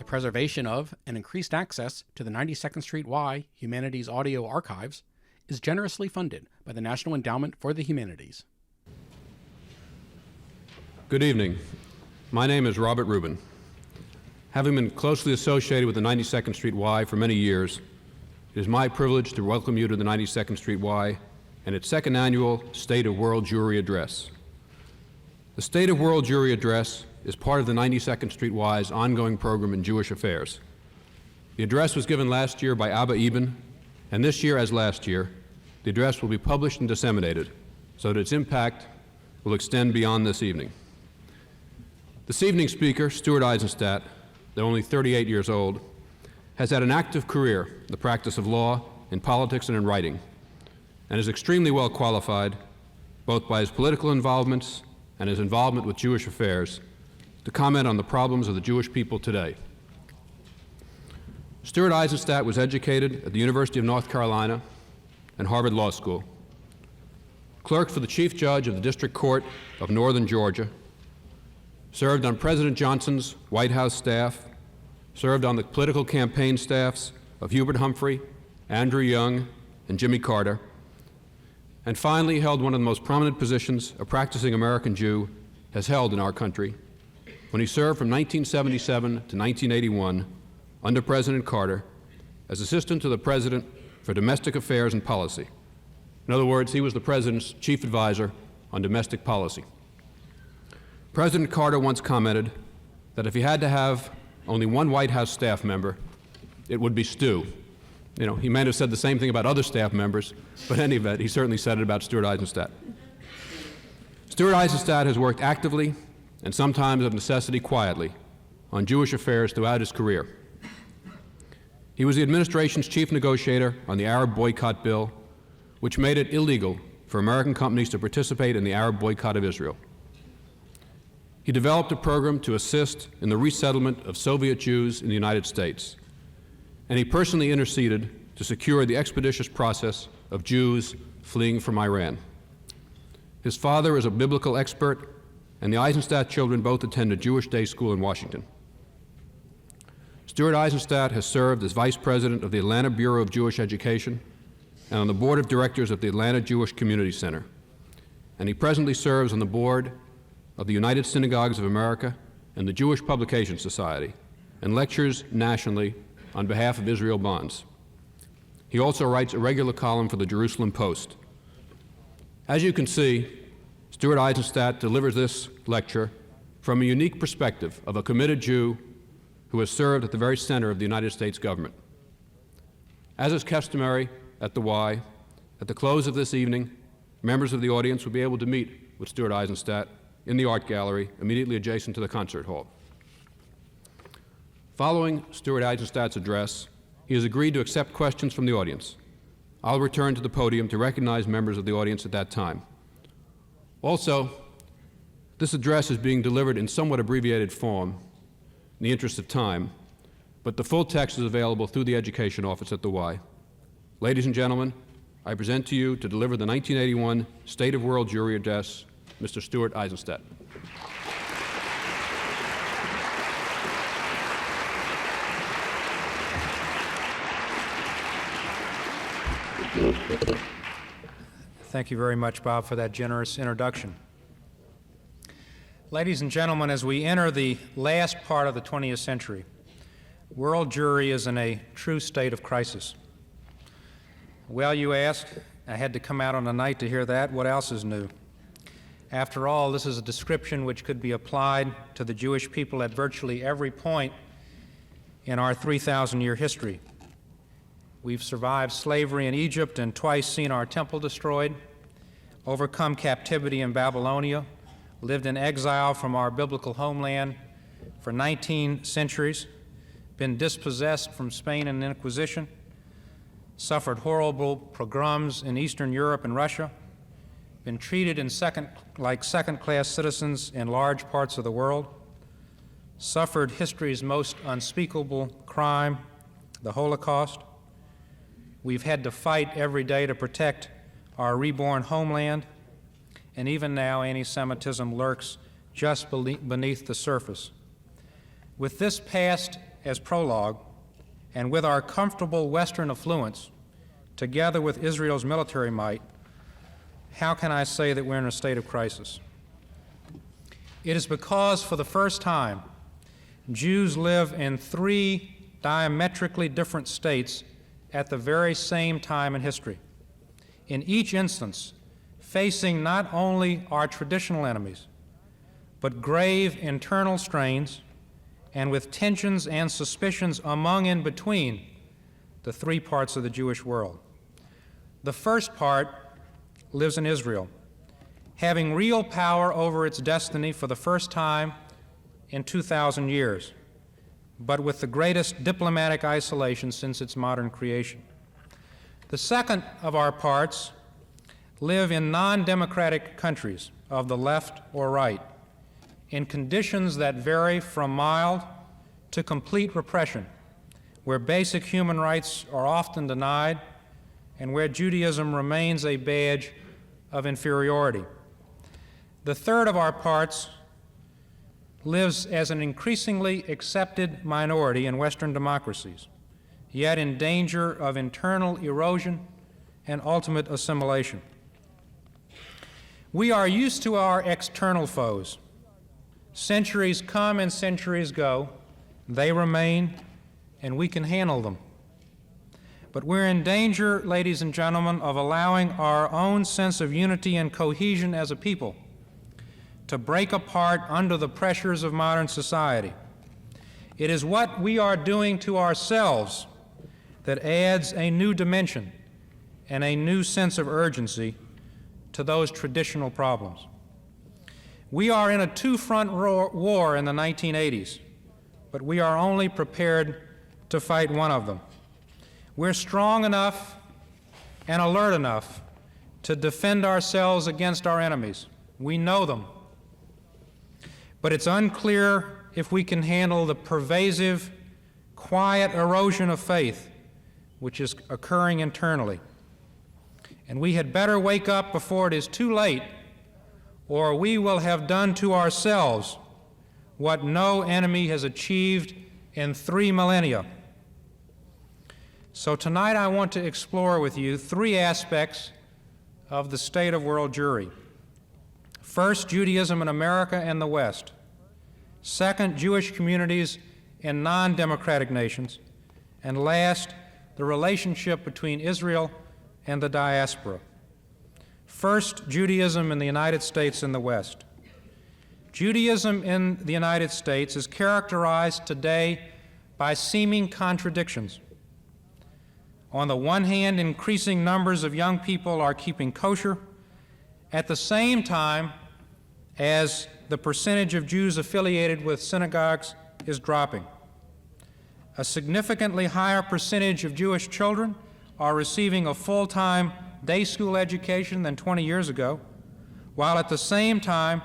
The preservation of and increased access to the 92nd Street Y Humanities Audio Archives is generously funded by the National Endowment for the Humanities. Good evening. My name is Robert Rubin. Having been closely associated with the 92nd Street Y for many years, it is my privilege to welcome you to the 92nd Street Y and its second annual State of World Jewry Address. The State of World Jewry Address is part of the 92nd Street Y's ongoing program in Jewish affairs. The address was given last year by Abba Eben, and this year, as last year, the address will be published and disseminated so that its impact will extend beyond this evening. This evening's speaker, Stuart Eizenstat, though only 38 years old, has had an active career in the practice of law, in politics, and in writing, and is extremely well qualified, both by his political involvements and his involvement with Jewish affairs, to comment on the problems of the Jewish people today. Stuart Eizenstat was educated at the University of North Carolina and Harvard Law School, clerked for the Chief Judge of the District Court of Northern Georgia, served on President Johnson's White House staff, served on the political campaign staffs of Hubert Humphrey, Andrew Young, and Jimmy Carter, and finally held one of the most prominent positions a practicing American Jew has held in our country when he served from 1977 to 1981 under President Carter as Assistant to the President for Domestic Affairs and Policy. In other words, he was the President's chief advisor on domestic policy. President Carter once commented that if he had to have only one White House staff member, it would be Stu. You know, he may have said the same thing about other staff members, but in any event, he certainly said it about Stuart Eizenstat. Stuart Eizenstat has worked actively and sometimes of necessity quietly on Jewish affairs throughout his career. He was the administration's chief negotiator on the Arab boycott bill, which made it illegal for American companies to participate in the Arab boycott of Israel. He developed a program to assist in the resettlement of Soviet Jews in the United States, and he personally interceded to secure the expeditious process of Jews fleeing from Iran. His father is a biblical expert, and the Eizenstat children both attended Jewish day school in Washington. Stuart Eizenstat has served as vice president of the Atlanta Bureau of Jewish Education and on the board of directors of the Atlanta Jewish Community Center, and he presently serves on the board of the United Synagogues of America and the Jewish Publication Society, and lectures nationally on behalf of Israel Bonds. He also writes a regular column for the Jerusalem Post. As you can see, Stuart Eizenstat delivers this lecture from a unique perspective of a committed Jew who has served at the very center of the United States government. As is customary at the Y, at the close of this evening, members of the audience will be able to meet with Stuart Eizenstat in the art gallery immediately adjacent to the concert hall. Following Stuart Eisenstat's address, he has agreed to accept questions from the audience. I'll return to the podium to recognize members of the audience at that time. Also, this address is being delivered in somewhat abbreviated form in the interest of time, but the full text is available through the Education Office at the Y. Ladies and gentlemen, I present to you to deliver the 1981 State of World Jewry Address, Mr. Stuart Eizenstat. Thank you very much, Bob, for that generous introduction. Ladies and gentlemen, as we enter the last part of the 20th century, world Jewry is in a true state of crisis. Well, you ask, I had to come out on a night to hear that. What else is new? After all, this is a description which could be applied to the Jewish people at virtually every point in our 3,000-year history. We've survived slavery in Egypt and twice seen our temple destroyed, overcome captivity in Babylonia, lived in exile from our biblical homeland for 19 centuries, been dispossessed from Spain and the Inquisition, suffered horrible pogroms in Eastern Europe and Russia, been treated like second-class citizens in large parts of the world, suffered history's most unspeakable crime, the Holocaust. We've had to fight every day to protect our reborn homeland, and even now anti-Semitism lurks just beneath the surface. With this past as prologue, and with our comfortable Western affluence, together with Israel's military might, how can I say that we're in a state of crisis? It is because, for the first time, Jews live in three diametrically different states at the very same time in history. In each instance, facing not only our traditional enemies, but grave internal strains, and with tensions and suspicions among and between the three parts of the Jewish world. The first part lives in Israel, having real power over its destiny for the first time in 2,000 years, but with the greatest diplomatic isolation since its modern creation. The second of our parts live in non-democratic countries of the left or right, in conditions that vary from mild to complete repression, where basic human rights are often denied and where Judaism remains a badge of inferiority. The third of our parts lives as an increasingly accepted minority in Western democracies, yet in danger of internal erosion and ultimate assimilation. We are used to our external foes. Centuries come and centuries go. They remain, and we can handle them. But we're in danger, ladies and gentlemen, of allowing our own sense of unity and cohesion as a people to break apart under the pressures of modern society. It is what we are doing to ourselves that adds a new dimension and a new sense of urgency to those traditional problems. We are in a two-front war in the 1980s, but we are only prepared to fight one of them. We're strong enough and alert enough to defend ourselves against our enemies. We know them. But it's unclear if we can handle the pervasive, quiet erosion of faith which is occurring internally. And we had better wake up before it is too late, or we will have done to ourselves what no enemy has achieved in 3 millennia. So tonight I want to explore with you three aspects of the State of World Jewry. First, Judaism in America and the West. Second, Jewish communities in non-democratic nations. And last, the relationship between Israel and the diaspora. First, Judaism in the United States and the West. Judaism in the United States is characterized today by seeming contradictions. On the one hand, increasing numbers of young people are keeping kosher, at the same time as the percentage of Jews affiliated with synagogues is dropping. A significantly higher percentage of Jewish children are receiving a full-time day school education than 20 years ago, while at the same time,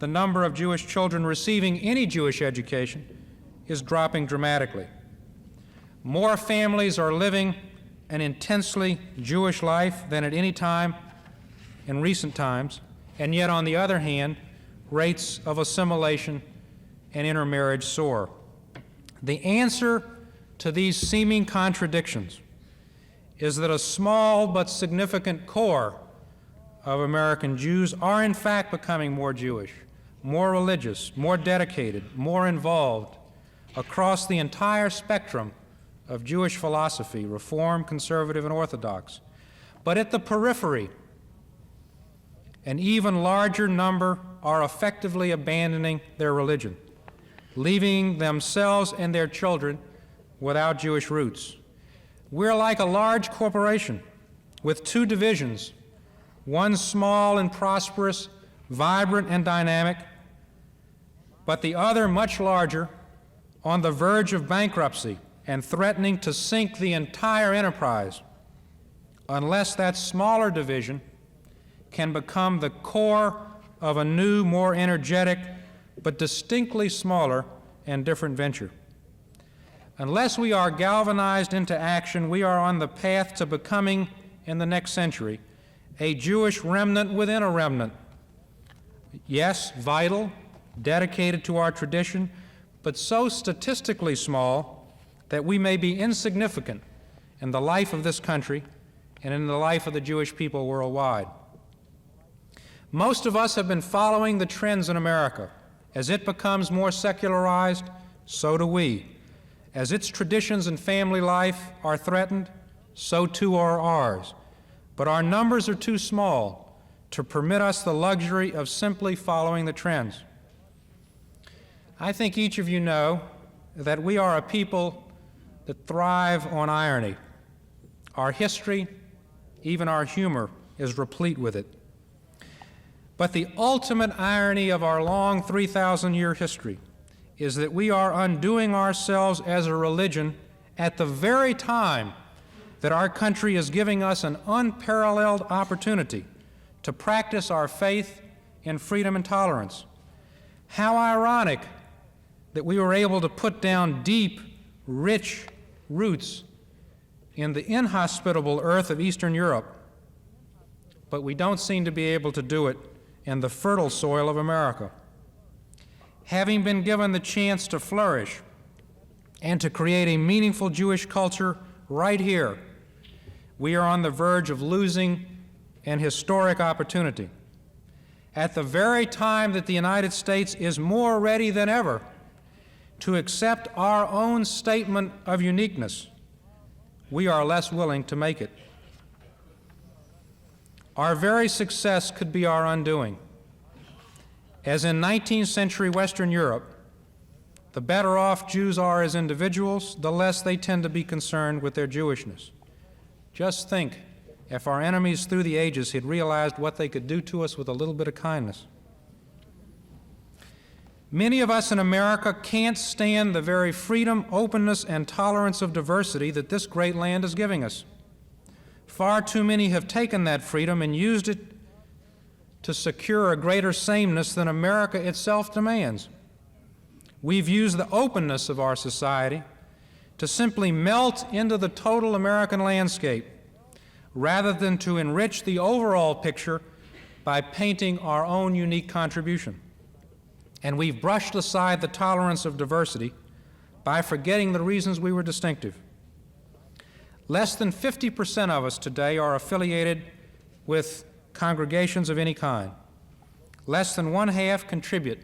the number of Jewish children receiving any Jewish education is dropping dramatically. More families are living an intensely Jewish life than at any time in recent times, and yet, on the other hand, rates of assimilation and intermarriage soar. The answer to these seeming contradictions is that a small but significant core of American Jews are in fact becoming more Jewish, more religious, more dedicated, more involved across the entire spectrum of Jewish philosophy, Reform, Conservative, and Orthodox. But at the periphery, an even larger number are effectively abandoning their religion, leaving themselves and their children without Jewish roots. We're like a large corporation with two divisions, one small and prosperous, vibrant and dynamic, but the other much larger, on the verge of bankruptcy and threatening to sink the entire enterprise, unless that smaller division can become the core of a new, more energetic, but distinctly smaller and different venture. Unless we are galvanized into action, we are on the path to becoming, in the next century, a Jewish remnant within a remnant. Yes, vital, dedicated to our tradition, but so statistically small that we may be insignificant in the life of this country and in the life of the Jewish people worldwide. Most of us have been following the trends in America. As it becomes more secularized, so do we. As its traditions and family life are threatened, so too are ours. But our numbers are too small to permit us the luxury of simply following the trends. I think each of you know that we are a people that thrive on irony. Our history, even our humor, is replete with it. But the ultimate irony of our long 3,000-year history is that we are undoing ourselves as a religion at the very time that our country is giving us an unparalleled opportunity to practice our faith in freedom and tolerance. How ironic that we were able to put down deep, rich roots in the inhospitable earth of Eastern Europe, but we don't seem to be able to do it in the fertile soil of America. Having been given the chance to flourish and to create a meaningful Jewish culture right here, we are on the verge of losing an historic opportunity. At the very time that the United States is more ready than ever to accept our own statement of uniqueness, we are less willing to make it. Our very success could be our undoing. As in 19th century Western Europe, the better off Jews are as individuals, the less they tend to be concerned with their Jewishness. Just think if our enemies through the ages had realized what they could do to us with a little bit of kindness. Many of us in America can't stand the very freedom, openness, and tolerance of diversity that this great land is giving us. Far too many have taken that freedom and used it to secure a greater sameness than America itself demands. We've used the openness of our society to simply melt into the total American landscape rather than to enrich the overall picture by painting our own unique contribution. And we've brushed aside the tolerance of diversity by forgetting the reasons we were distinctive. Less than 50% of us today are affiliated with congregations of any kind. Less than one-half contribute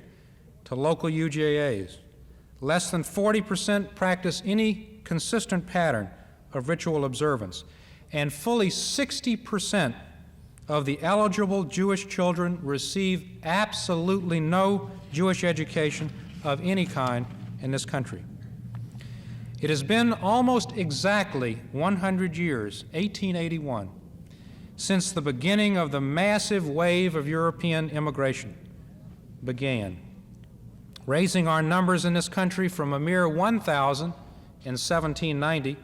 to local UJAs. Less than 40% practice any consistent pattern of ritual observance. And fully 60% of the eligible Jewish children receive absolutely no Jewish education of any kind in this country. It has been almost exactly 100 years, 1881, since the beginning of the massive wave of European immigration began, raising our numbers in this country from a mere 1,000 in 1790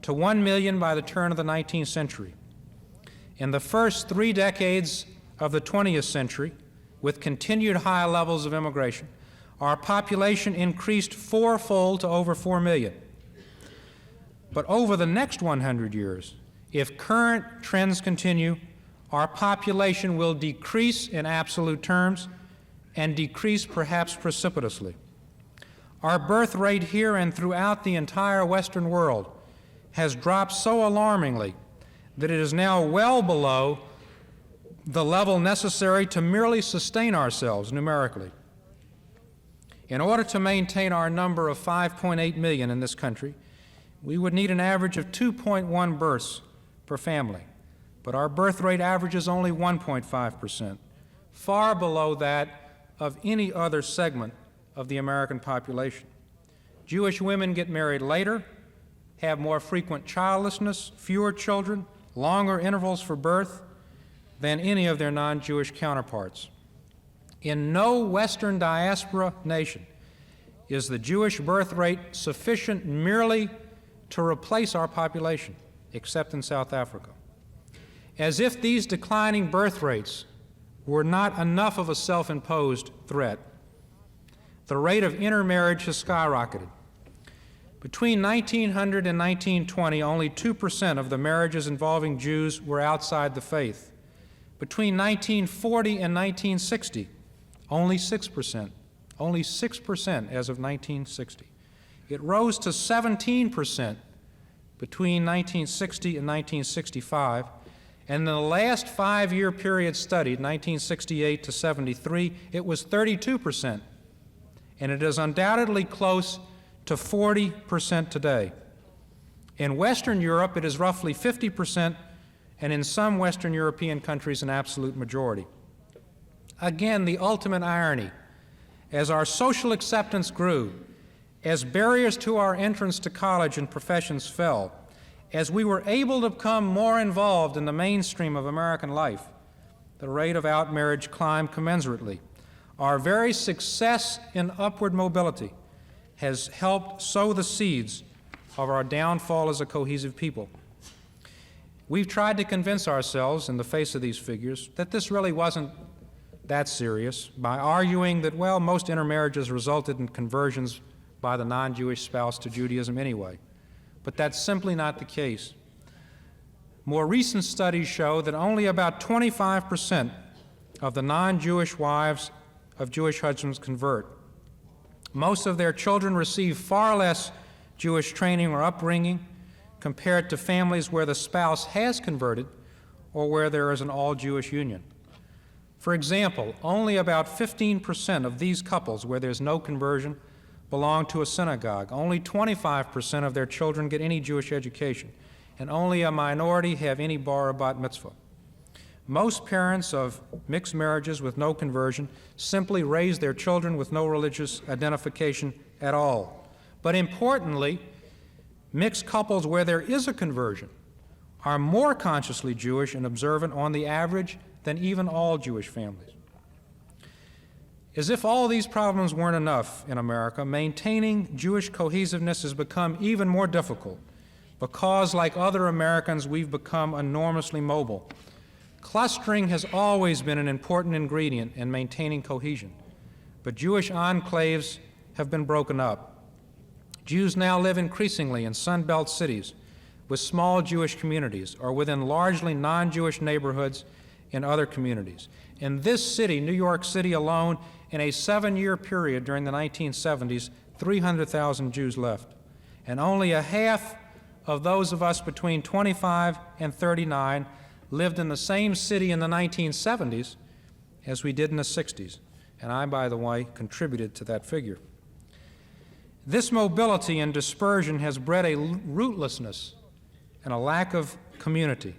to 1 million by the turn of the 19th century. In the first 3 decades of the 20th century, with continued high levels of immigration, our population increased fourfold to over 4 million. But over the next 100 years, if current trends continue, our population will decrease in absolute terms and decrease perhaps precipitously. Our birth rate here and throughout the entire Western world has dropped so alarmingly that it is now well below the level necessary to merely sustain ourselves numerically. In order to maintain our number of 5.8 million in this country, we would need an average of 2.1 births per family, but our birth rate averages only 1.5%, far below that of any other segment of the American population. Jewish women get married later, have more frequent childlessness, fewer children, longer intervals for birth than any of their non-Jewish counterparts. In no Western diaspora nation is the Jewish birth rate sufficient merely to replace our population, except in South Africa. As if these declining birth rates were not enough of a self-imposed threat, the rate of intermarriage has skyrocketed. Between 1900 and 1920, only 2% of the marriages involving Jews were outside the faith. Between 1940 and 1960, only 6%. only 6% as of 1960. It rose to 17% between 1960 and 1965, and in the last 5-year period studied, 1968 to 73, it was 32%, and it is undoubtedly close to 40% today. In Western Europe, it is roughly 50%, and in some Western European countries, an absolute majority. Again, the ultimate irony, as our social acceptance grew, as barriers to our entrance to college and professions fell, as we were able to become more involved in the mainstream of American life, the rate of outmarriage climbed commensurately. Our very success in upward mobility has helped sow the seeds of our downfall as a cohesive people. We've tried to convince ourselves, in the face of these figures, that this really wasn't that serious by arguing that, well, most intermarriages resulted in conversions by the non-Jewish spouse to Judaism anyway. But that's simply not the case. More recent studies show that only about 25% of the non-Jewish wives of Jewish husbands convert. Most of their children receive far less Jewish training or upbringing compared to families where the spouse has converted or where there is an all-Jewish union. For example, only about 15% of these couples where there's no conversion belong to a synagogue. Only 25% of their children get any Jewish education, and only a minority have any bar or bat mitzvah. Most parents of mixed marriages with no conversion simply raise their children with no religious identification at all. But importantly, mixed couples where there is a conversion are more consciously Jewish and observant on the average than even all Jewish families. As if all these problems weren't enough in America, maintaining Jewish cohesiveness has become even more difficult because, like other Americans, we've become enormously mobile. Clustering has always been an important ingredient in maintaining cohesion, but Jewish enclaves have been broken up. Jews now live increasingly in Sun Belt cities with small Jewish communities or within largely non-Jewish neighborhoods in other communities. In this city, New York City alone, in a 7-year period during the 1970s, 300,000 Jews left. And only a half of those of us between 25 and 39 lived in the same city in the 1970s as we did in the 60s. And I, by the way, contributed to that figure. This mobility and dispersion has bred a rootlessness and a lack of community.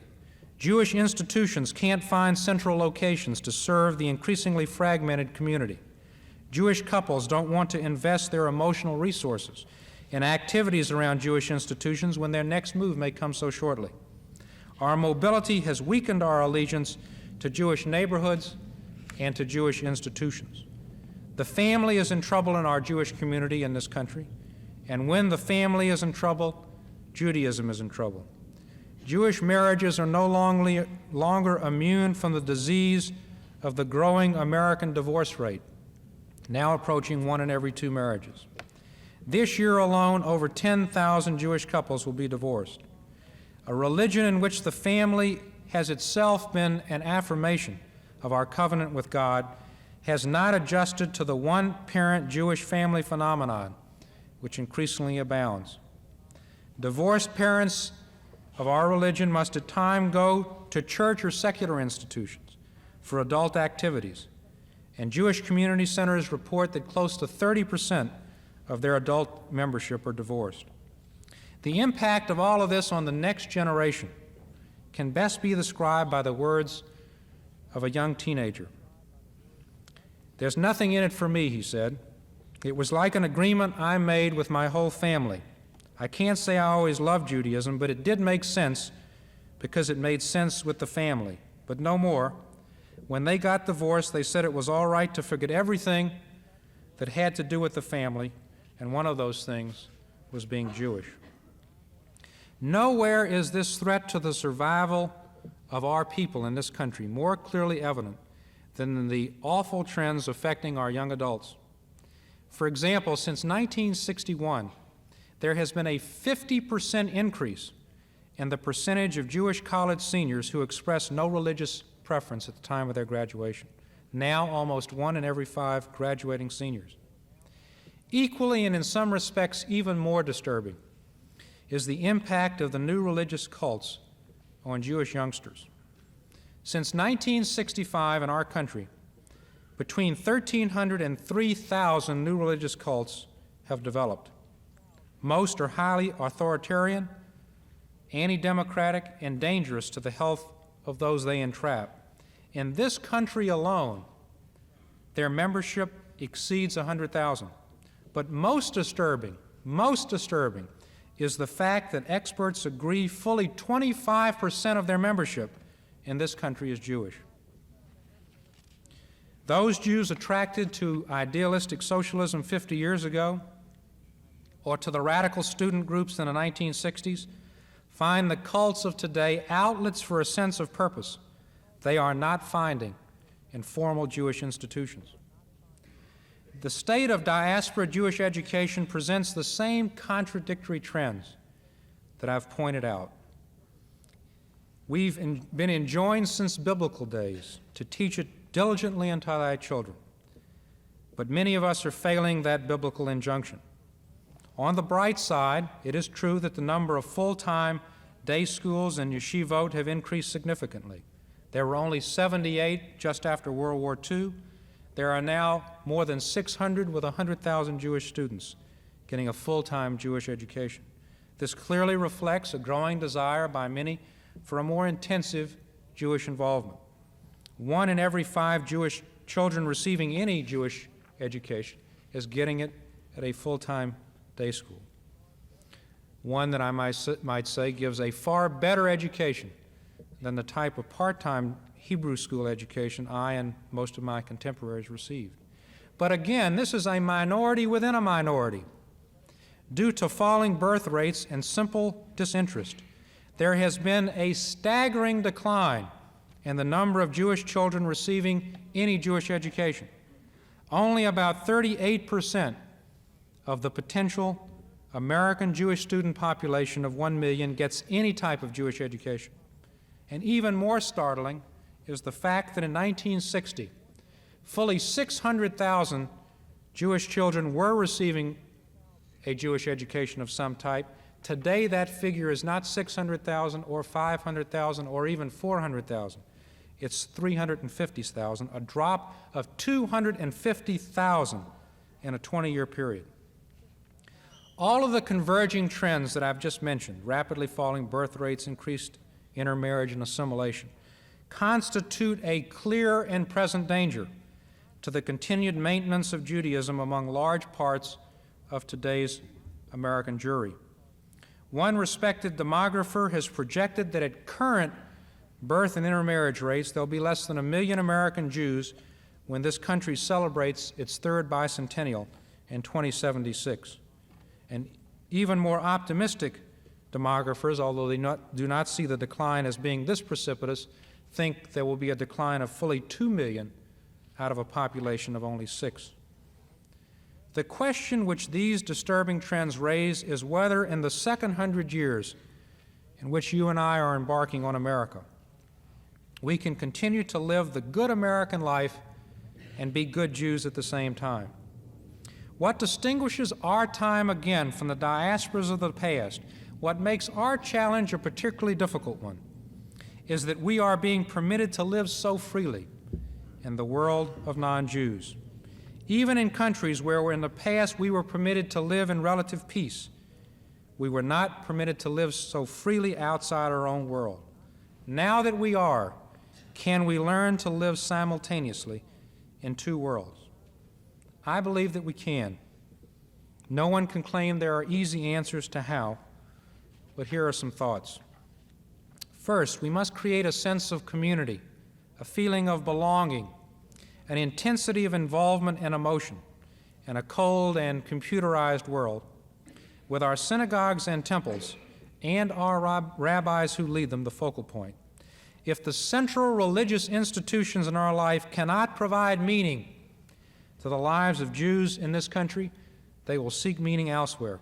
Jewish institutions can't find central locations to serve the increasingly fragmented community. Jewish couples don't want to invest their emotional resources in activities around Jewish institutions when their next move may come so shortly. Our mobility has weakened our allegiance to Jewish neighborhoods and to Jewish institutions. The family is in trouble in our Jewish community in this country, and when the family is in trouble, Judaism is in trouble. Jewish marriages are no longer immune from the disease of the growing American divorce rate, now approaching 1 in every 2 marriages. This year alone, over 10,000 Jewish couples will be divorced. A religion in which the family has itself been an affirmation of our covenant with God has not adjusted to the one-parent Jewish family phenomenon, which increasingly abounds. Divorced parents of our religion must at times go to church or secular institutions for adult activities, and Jewish community centers report that close to 30% of their adult membership are divorced. The impact of all of this on the next generation can best be described by the words of a young teenager. "There's nothing in it for me," he said. "It was like an agreement I made with my whole family. I can't say I always loved Judaism, but it did make sense because it made sense with the family. But no more. When they got divorced, they said it was all right to forget everything that had to do with the family, and one of those things was being Jewish." Nowhere is this threat to the survival of our people in this country more clearly evident than in the awful trends affecting our young adults. For example, since 1961, there has been a 50% increase in the percentage of Jewish college seniors who express no religious preference at the time of their graduation. Now, almost 1 in every 5 graduating seniors Equally, and in some respects even more disturbing, is the impact of the new religious cults on Jewish youngsters. Since 1965 in our country, between 1,300 and 3,000 new religious cults have developed. Most are highly authoritarian, anti-democratic, and dangerous to the health of those they entrap. In this country alone, their membership exceeds 100,000. But most disturbing is the fact that experts agree fully 25% of their membership in this country is Jewish. Those Jews attracted to idealistic socialism 50 years ago, or to the radical student groups in the 1960s, find the cults of today outlets for a sense of purpose they are not finding in formal Jewish institutions. The state of diaspora Jewish education presents the same contradictory trends that I've pointed out. We've been enjoined since biblical days to teach it diligently unto thy children, but many of us are failing that biblical injunction. On the bright side, it is true that the number of full-time day schools and yeshivot have increased significantly. There were only 78 just after World War II. There are now more than 600 with 100,000 Jewish students getting a full-time Jewish education. This clearly reflects a growing desire by many for a more intensive Jewish involvement. 1 in every 5 Jewish children receiving any Jewish education is getting it at a full-time day school. One that I might say gives a far better education than the type of part-time Hebrew school education I and most of my contemporaries received. But again, this is a minority within a minority. Due to falling birth rates and simple disinterest, there has been a staggering decline in the number of Jewish children receiving any Jewish education. Only about 38% of the potential American Jewish student population of 1 million gets any type of Jewish education. And even more startling is the fact that in 1960, fully 600,000 Jewish children were receiving a Jewish education of some type. Today, that figure is not 600,000 or 500,000 or even 400,000. It's 350,000, a drop of 250,000 in a 20-year period. All of the converging trends that I've just mentioned, rapidly falling birth rates, increased intermarriage and assimilation, constitute a clear and present danger to the continued maintenance of Judaism among large parts of today's American Jewry. One respected demographer has projected that at current birth and intermarriage rates, there'll be less than 1 million American Jews when this country celebrates its third bicentennial in 2076. And even more optimistic demographers, although they do not see the decline as being this precipitous, think there will be a decline of fully 2 million out of a population of only 6. The question which these disturbing trends raise is whether in the second 100 years in which you and I are embarking on America, we can continue to live the good American life and be good Jews at the same time. What distinguishes our time again from the diasporas of the past, what makes our challenge a particularly difficult one, is that we are being permitted to live so freely in the world of non-Jews. Even in countries where in the past we were permitted to live in relative peace, we were not permitted to live so freely outside our own world. Now that we are, can we learn to live simultaneously in two worlds? I believe that we can. No one can claim there are easy answers to how, but here are some thoughts. First, we must create a sense of community, a feeling of belonging, an intensity of involvement and emotion in a cold and computerized world, with our synagogues and temples and our rabbis who lead them the focal point. If the central religious institutions in our life cannot provide meaning to the lives of Jews in this country, they will seek meaning elsewhere.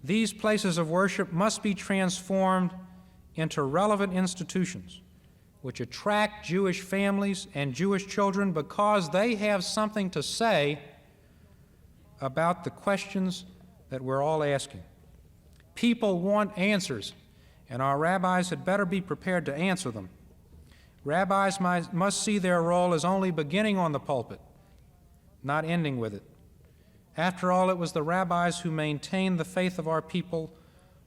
These places of worship must be transformed into relevant institutions which attract Jewish families and Jewish children because they have something to say about the questions that we're all asking. People want answers, and our rabbis had better be prepared to answer them. Rabbis must see their role as only beginning on the pulpit, not ending with it. After all, it was the rabbis who maintained the faith of our people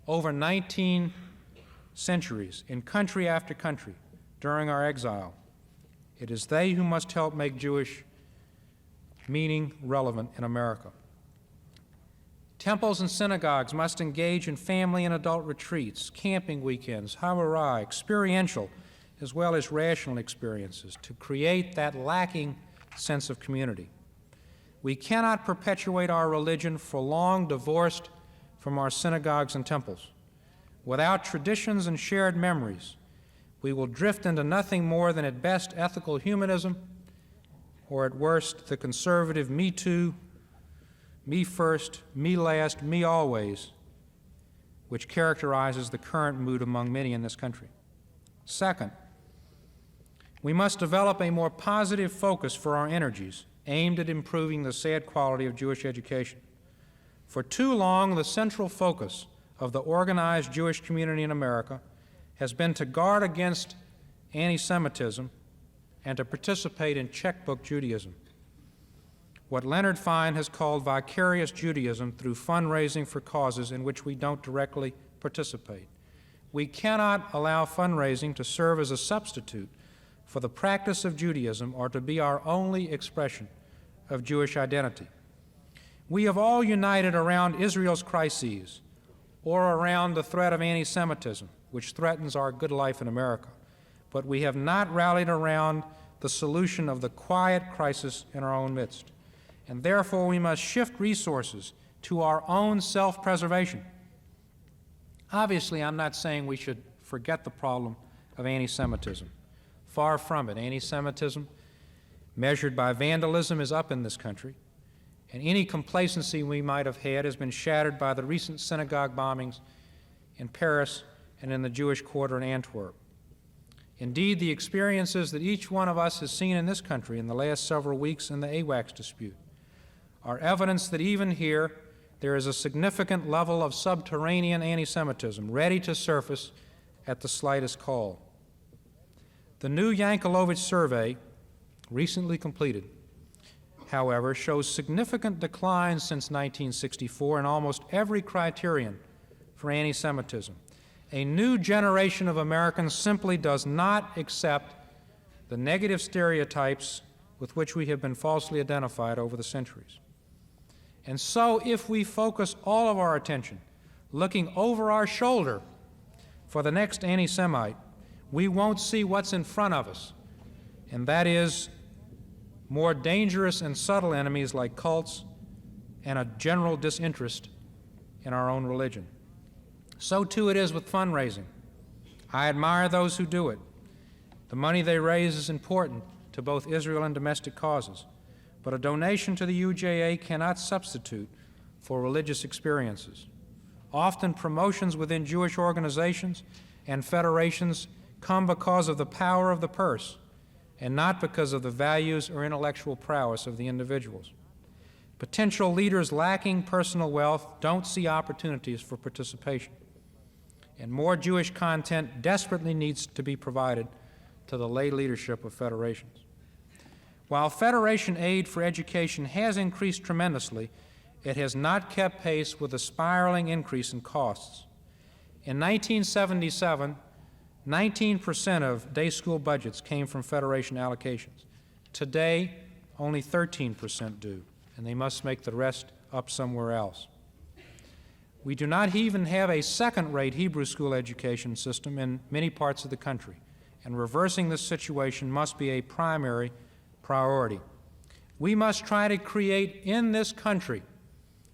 over 19 centuries in country after country during our exile. It is they who must help make Jewish meaning relevant in America. Temples and synagogues must engage in family and adult retreats, camping weekends, Hawaii, experiential as well as rational experiences to create that lacking sense of community. We cannot perpetuate our religion for long divorced from our synagogues and temples. Without traditions and shared memories, we will drift into nothing more than at best ethical humanism, or at worst the conservative me too, me first, me last, me always, which characterizes the current mood among many in this country. Second, we must develop a more positive focus for our energies aimed at improving the sad quality of Jewish education. For too long, the central focus of the organized Jewish community in America has been to guard against anti-Semitism and to participate in checkbook Judaism, what Leonard Fine has called vicarious Judaism through fundraising for causes in which we don't directly participate. We cannot allow fundraising to serve as a substitute for the practice of Judaism or to be our only expression of Jewish identity. We have all united around Israel's crises or around the threat of anti-Semitism, which threatens our good life in America, but we have not rallied around the solution of the quiet crisis in our own midst. And therefore, we must shift resources to our own self-preservation. Obviously, I'm not saying we should forget the problem of anti-Semitism. Far from it. Anti-Semitism, measured by vandalism, is up in this country, and any complacency we might have had has been shattered by the recent synagogue bombings in Paris and in the Jewish Quarter in Antwerp. Indeed, the experiences that each one of us has seen in this country in the last several weeks in the AWACS dispute are evidence that even here there is a significant level of subterranean anti-Semitism ready to surface at the slightest call. The new Yankelovich survey, recently completed, however, shows significant declines since 1964 in almost every criterion for anti-Semitism. A new generation of Americans simply does not accept the negative stereotypes with which we have been falsely identified over the centuries. And so if we focus all of our attention looking over our shoulder for the next anti-Semite, we won't see what's in front of us, and that is more dangerous and subtle enemies like cults and a general disinterest in our own religion. So too it is with fundraising. I admire those who do it. The money they raise is important to both Israel and domestic causes, but a donation to the UJA cannot substitute for religious experiences. Often promotions within Jewish organizations and federations come because of the power of the purse and not because of the values or intellectual prowess of the individuals. Potential leaders lacking personal wealth don't see opportunities for participation, and more Jewish content desperately needs to be provided to the lay leadership of federations. While Federation aid for education has increased tremendously, it has not kept pace with the spiraling increase in costs. In 1977, 19% of day school budgets came from Federation allocations. Today, only 13% do, and they must make the rest up somewhere else. We do not even have a second-rate Hebrew school education system in many parts of the country, and reversing this situation must be a primary priority. We must try to create in this country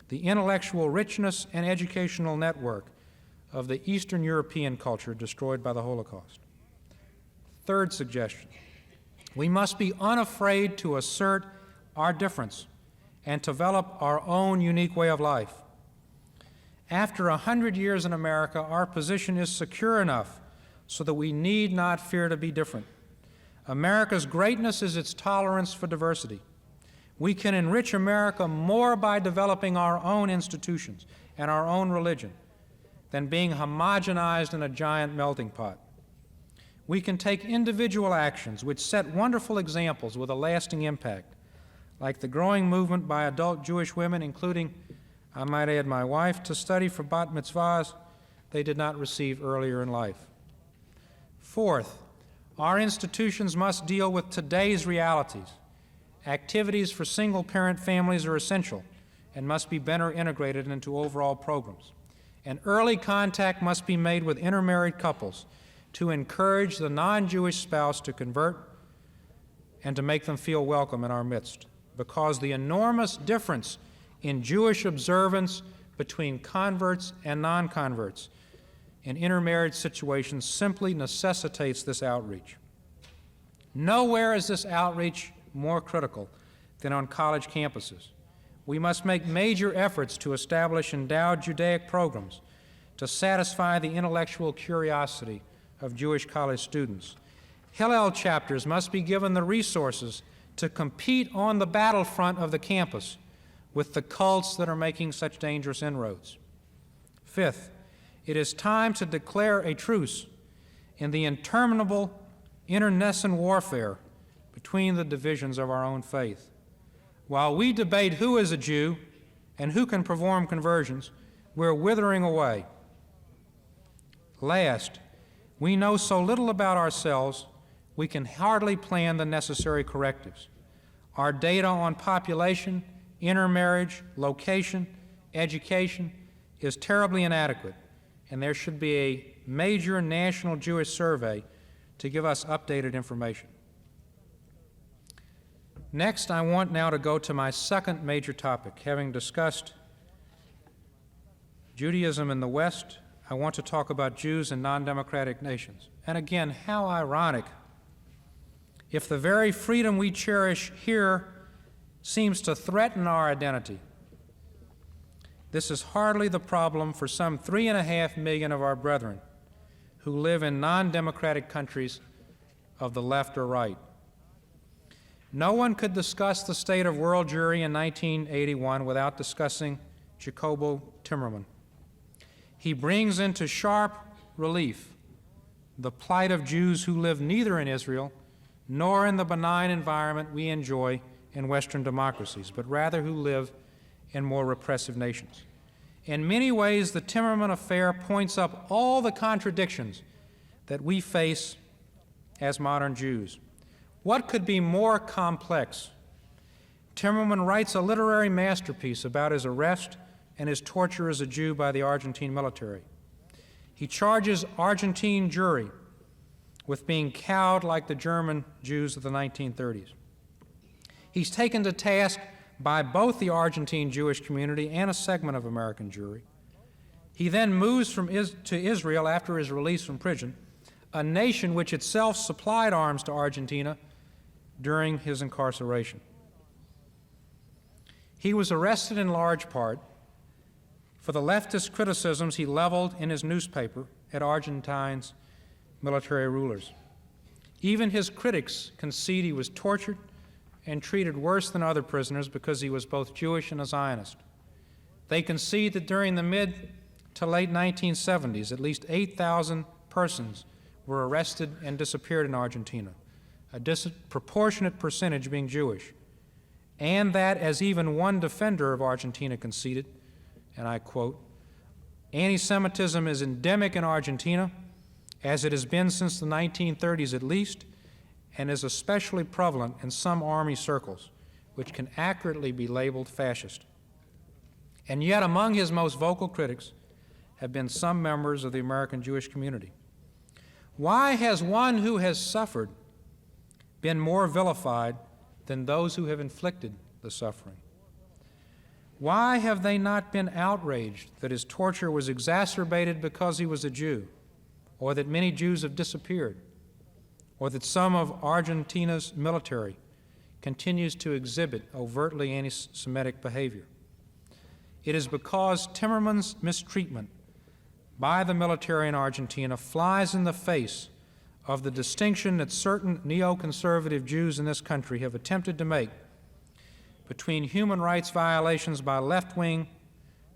the intellectual richness and educational network of the Eastern European culture destroyed by the Holocaust. Third suggestion, we must be unafraid to assert our difference and develop our own unique way of life. After 100 years in America, our position is secure enough so that we need not fear to be different. America's greatness is its tolerance for diversity. We can enrich America more by developing our own institutions and our own religion than being homogenized in a giant melting pot. We can take individual actions which set wonderful examples with a lasting impact, like the growing movement by adult Jewish women, including, I might add, my wife, to study for bat mitzvahs they did not receive earlier in life. Fourth, our institutions must deal with today's realities. Activities for single-parent families are essential and must be better integrated into overall programs. And early contact must be made with intermarried couples to encourage the non-Jewish spouse to convert and to make them feel welcome in our midst, because the enormous difference in Jewish observance between converts and non-converts in intermarriage situations simply necessitates this outreach. Nowhere is this outreach more critical than on college campuses. We must make major efforts to establish endowed Judaic programs to satisfy the intellectual curiosity of Jewish college students. Hillel chapters must be given the resources to compete on the battlefront of the campus with the cults that are making such dangerous inroads. Fifth, it is time to declare a truce in the interminable internecine warfare between the divisions of our own faith. While we debate who is a Jew and who can perform conversions, we're withering away. Last, we know so little about ourselves, we can hardly plan the necessary correctives. Our data on population, intermarriage, location, education is terribly inadequate, and there should be a major national Jewish survey to give us updated information. Next, I want now to go to my second major topic. Having discussed Judaism in the West, I want to talk about Jews in non-democratic nations. And again, how ironic if the very freedom we cherish here seems to threaten our identity. This is hardly the problem for some 3.5 million of our brethren who live in non-democratic countries of the left or right. No one could discuss the State of World Jewry in 1981 without discussing Jacob Timerman. He brings into sharp relief the plight of Jews who live neither in Israel nor in the benign environment we enjoy in Western democracies, but rather who live in more repressive nations. In many ways, the Timerman affair points up all the contradictions that we face as modern Jews. What could be more complex? Timerman writes a literary masterpiece about his arrest and his torture as a Jew by the Argentine military. He charges Argentine Jewry with being cowed like the German Jews of the 1930s. He's taken to task by both the Argentine Jewish community and a segment of American Jewry. He then moves to Israel after his release from prison, a nation which itself supplied arms to Argentina during his incarceration. He was arrested in large part for the leftist criticisms he leveled in his newspaper at Argentine's military rulers. Even his critics concede he was tortured and treated worse than other prisoners because he was both Jewish and a Zionist. They concede that during the mid to late 1970s, at least 8,000 persons were arrested and disappeared in Argentina, a disproportionate percentage being Jewish, and that, as even one defender of Argentina conceded, and I quote, "Anti-Semitism is endemic in Argentina, as it has been since the 1930s at least, and is especially prevalent in some army circles, which can accurately be labeled fascist." And yet, among his most vocal critics have been some members of the American Jewish community. Why has one who has suffered been more vilified than those who have inflicted the suffering? Why have they not been outraged that his torture was exacerbated because he was a Jew, or that many Jews have disappeared, or that some of Argentina's military continues to exhibit overtly anti-Semitic behavior? It is because Timerman's mistreatment by the military in Argentina flies in the face of the distinction that certain neoconservative Jews in this country have attempted to make between human rights violations by left-wing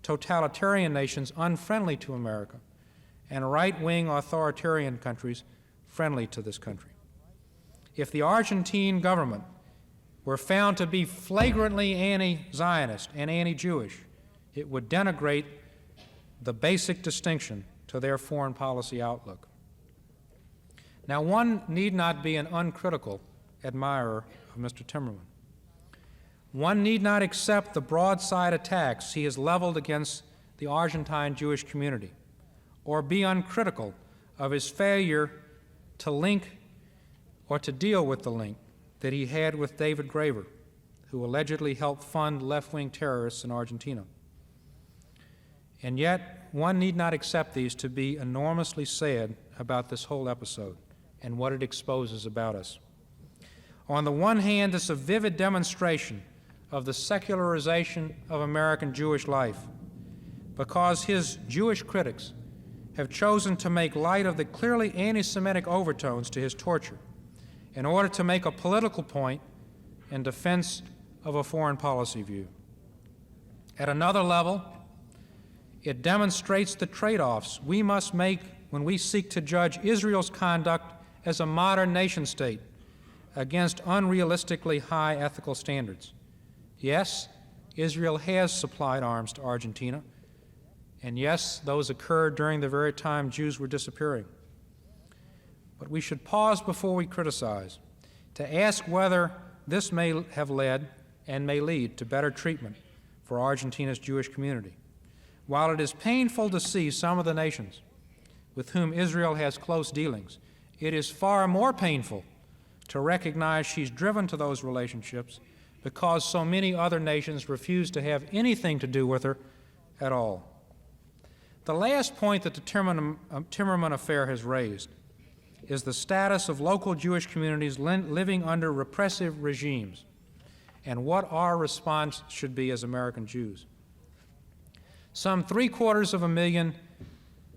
totalitarian nations unfriendly to America and right-wing authoritarian countries friendly to this country. If the Argentine government were found to be flagrantly anti-Zionist and anti-Jewish, it would denigrate the basic distinction to their foreign policy outlook. Now, one need not be an uncritical admirer of Mr. Timerman. One need not accept the broadside attacks he has leveled against the Argentine Jewish community, or be uncritical of his failure to link or to deal with the link that he had with David Graeber, who allegedly helped fund left-wing terrorists in Argentina. And yet, one need not accept these to be enormously sad about this whole episode and what it exposes about us. On the one hand, it's a vivid demonstration of the secularization of American Jewish life, because his Jewish critics have chosen to make light of the clearly anti-Semitic overtones to his torture in order to make a political point in defense of a foreign policy view. At another level, it demonstrates the trade-offs we must make when we seek to judge Israel's conduct as a modern nation-state against unrealistically high ethical standards. Yes, Israel has supplied arms to Argentina, and yes, those occurred during the very time Jews were disappearing. But we should pause before we criticize to ask whether this may have led and may lead to better treatment for Argentina's Jewish community. While it is painful to see some of the nations with whom Israel has close dealings, it is far more painful to recognize she's driven to those relationships because so many other nations refuse to have anything to do with her at all. The last point that the Timerman affair has raised is the status of local Jewish communities living under repressive regimes and what our response should be as American Jews. Some 750,000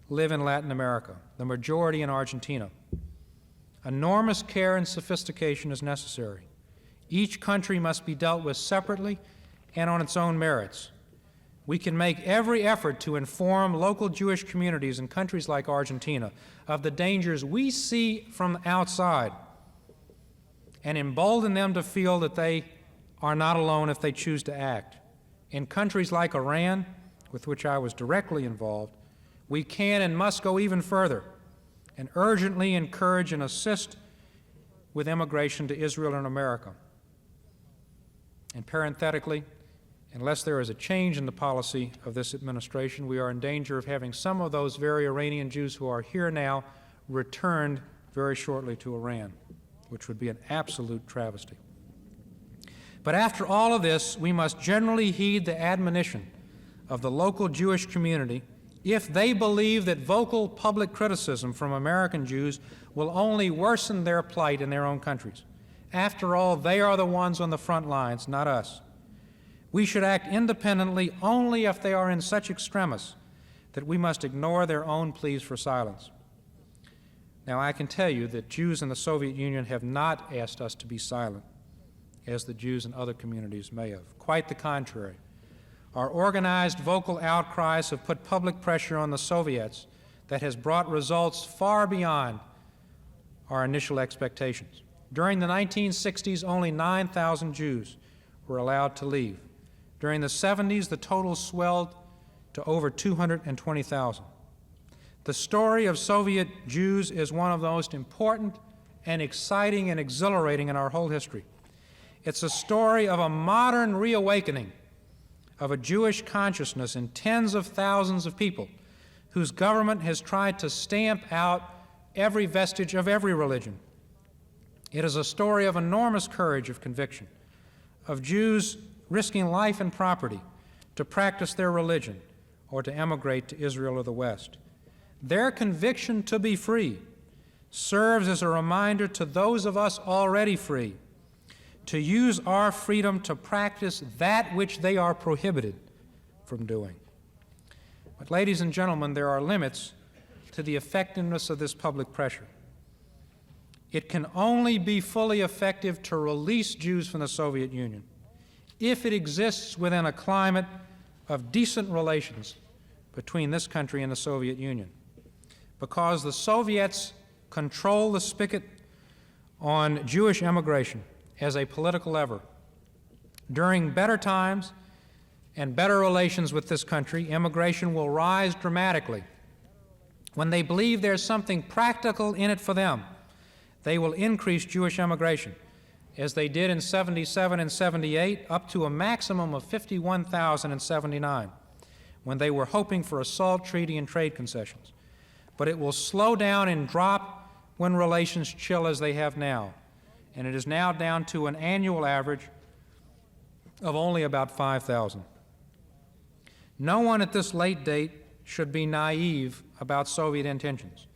live in Latin America, the majority in Argentina. Enormous care and sophistication is necessary. Each country must be dealt with separately and on its own merits. We can make every effort to inform local Jewish communities in countries like Argentina of the dangers we see from outside and embolden them to feel that they are not alone if they choose to act. In countries like Iran, with which I was directly involved, we can and must go even further and urgently encourage and assist with immigration to Israel and America. And parenthetically, unless there is a change in the policy of this administration, we are in danger of having some of those very Iranian Jews who are here now returned very shortly to Iran, which would be an absolute travesty. But after all of this, we must generally heed the admonition of the local Jewish community if they believe that vocal public criticism from American Jews will only worsen their plight in their own countries. After all, they are the ones on the front lines, not us. We should act independently only if they are in such extremis that we must ignore their own pleas for silence. Now, I can tell you that Jews in the Soviet Union have not asked us to be silent, as the Jews in other communities may have. Quite the contrary. Our organized vocal outcries have put public pressure on the Soviets that has brought results far beyond our initial expectations. During the 1960s, only 9,000 Jews were allowed to leave. During the 70s, the total swelled to over 220,000. The story of Soviet Jews is one of the most important and exciting and exhilarating in our whole history. It's a story of a modern reawakening of a Jewish consciousness in tens of thousands of people whose government has tried to stamp out every vestige of every religion. It is a story of enormous courage of conviction, of Jews risking life and property to practice their religion or to emigrate to Israel or the West. Their conviction to be free serves as a reminder to those of us already free to use our freedom to practice that which they are prohibited from doing. But, ladies and gentlemen, there are limits to the effectiveness of this public pressure. It can only be fully effective to release Jews from the Soviet Union if it exists within a climate of decent relations between this country and the Soviet Union. Because the Soviets control the spigot on Jewish immigration as a political lever. During better times and better relations with this country, immigration will rise dramatically. When they believe there's something practical in it for them, they will increase Jewish immigration, as they did in 77 and 78, up to a maximum of 51,000 in 79, when they were hoping for a SALT treaty and trade concessions. But it will slow down and drop when relations chill as they have now, and it is now down to an annual average of only about 5,000. No one at this late date should be naive about Soviet intentions.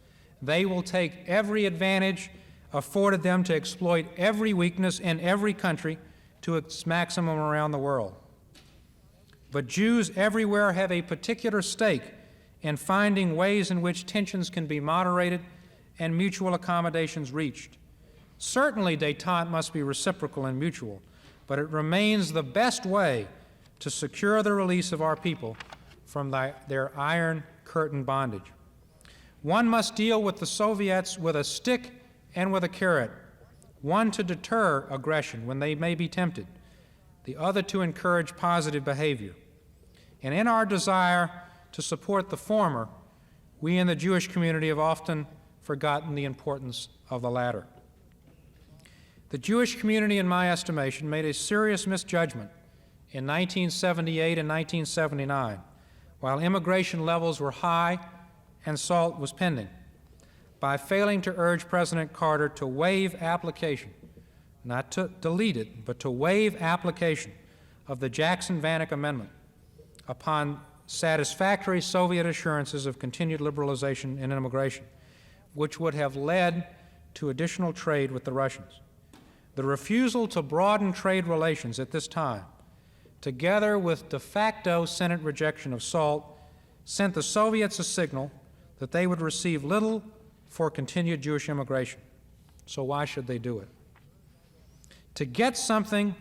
They will take every advantage afforded them to exploit every weakness in every country to its maximum around the world. But Jews everywhere have a particular stake in finding ways in which tensions can be moderated and mutual accommodations reached. Certainly, détente must be reciprocal and mutual, but it remains the best way to secure the release of our people from their Iron Curtain bondage. One must deal with the Soviets with a stick and with a carrot, one to deter aggression when they may be tempted, the other to encourage positive behavior. And in our desire to support the former, we in the Jewish community have often forgotten the importance of the latter. The Jewish community, in my estimation, made a serious misjudgment in 1978 and 1979, while immigration levels were high and SALT was pending, by failing to urge President Carter to waive application, not to delete it, but to waive application of the Jackson-Vanik Amendment upon satisfactory Soviet assurances of continued liberalization in immigration, which would have led to additional trade with the Russians. The refusal to broaden trade relations at this time, together with de facto Senate rejection of SALT, sent the Soviets a signal that they would receive little for continued Jewish immigration. So why should they do it? To get something,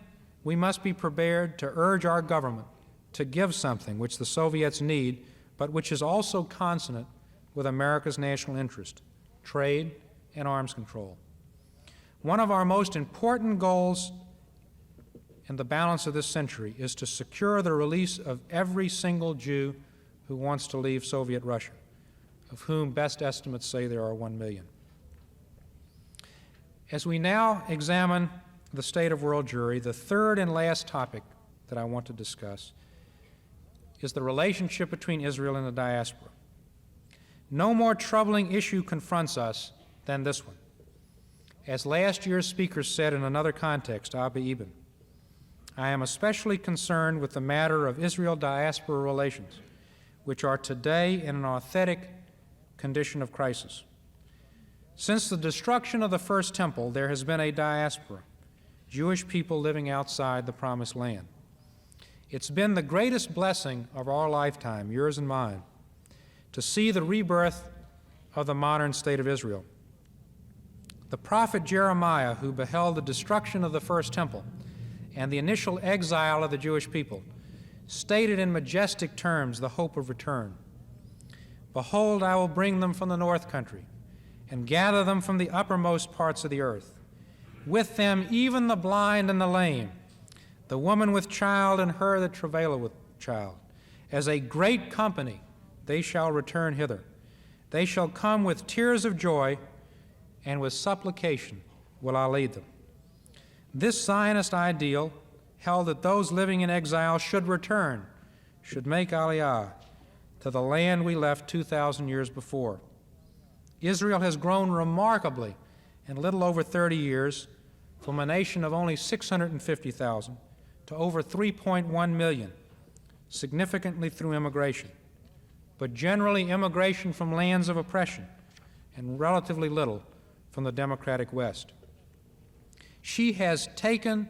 we must be prepared to urge our government to give something which the Soviets need, but which is also consonant with America's national interest, trade and arms control. One of our most important goals in the balance of this century is to secure the release of every single Jew who wants to leave Soviet Russia, of whom best estimates say there are 1 million. As we now examine the State of World Jewry, the third and last topic that I want to discuss is the relationship between Israel and the diaspora. No more troubling issue confronts us than this one. As last year's speaker said in another context, Abba Eben, I am especially concerned with the matter of Israel-diaspora relations, which are today in an authentic condition of crisis. Since the destruction of the First Temple, there has been a diaspora, Jewish people living outside the Promised Land. It's been the greatest blessing of our lifetime, yours and mine, to see the rebirth of the modern state of Israel. The prophet Jeremiah, who beheld the destruction of the First Temple and the initial exile of the Jewish people, stated in majestic terms the hope of return. Behold, I will bring them from the north country and gather them from the uppermost parts of the earth. With them even the blind and the lame, the woman with child and her that travaileth with child. As a great company they shall return hither. They shall come with tears of joy, and with supplication will I lead them. This Zionist ideal held that those living in exile should return, should make Aliyah to the land we left 2,000 years before. Israel has grown remarkably in little over 30 years, from a nation of only 650,000 to over 3.1 million, significantly through immigration, but generally immigration from lands of oppression and relatively little from the democratic West. She has taken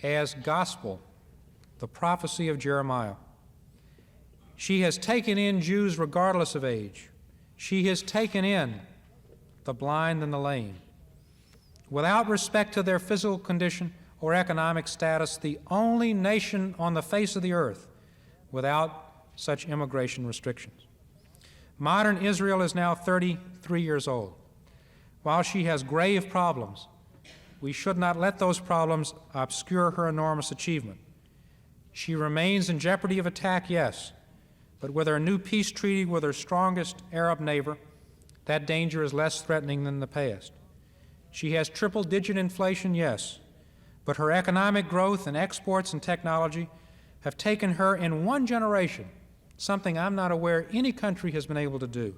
as gospel the prophecy of Jeremiah. She has taken in Jews regardless of age. She has taken in the blind and the lame, without respect to their physical condition or economic status, the only nation on the face of the earth without such immigration restrictions. Modern Israel is now 33 years old. While she has grave problems, we should not let those problems obscure her enormous achievement. She remains in jeopardy of attack, yes, but with our new peace treaty with her strongest Arab neighbor, that danger is less threatening than the past. She has triple-digit inflation, yes, but her economic growth and exports and technology have taken her in one generation, something I'm not aware any country has been able to do,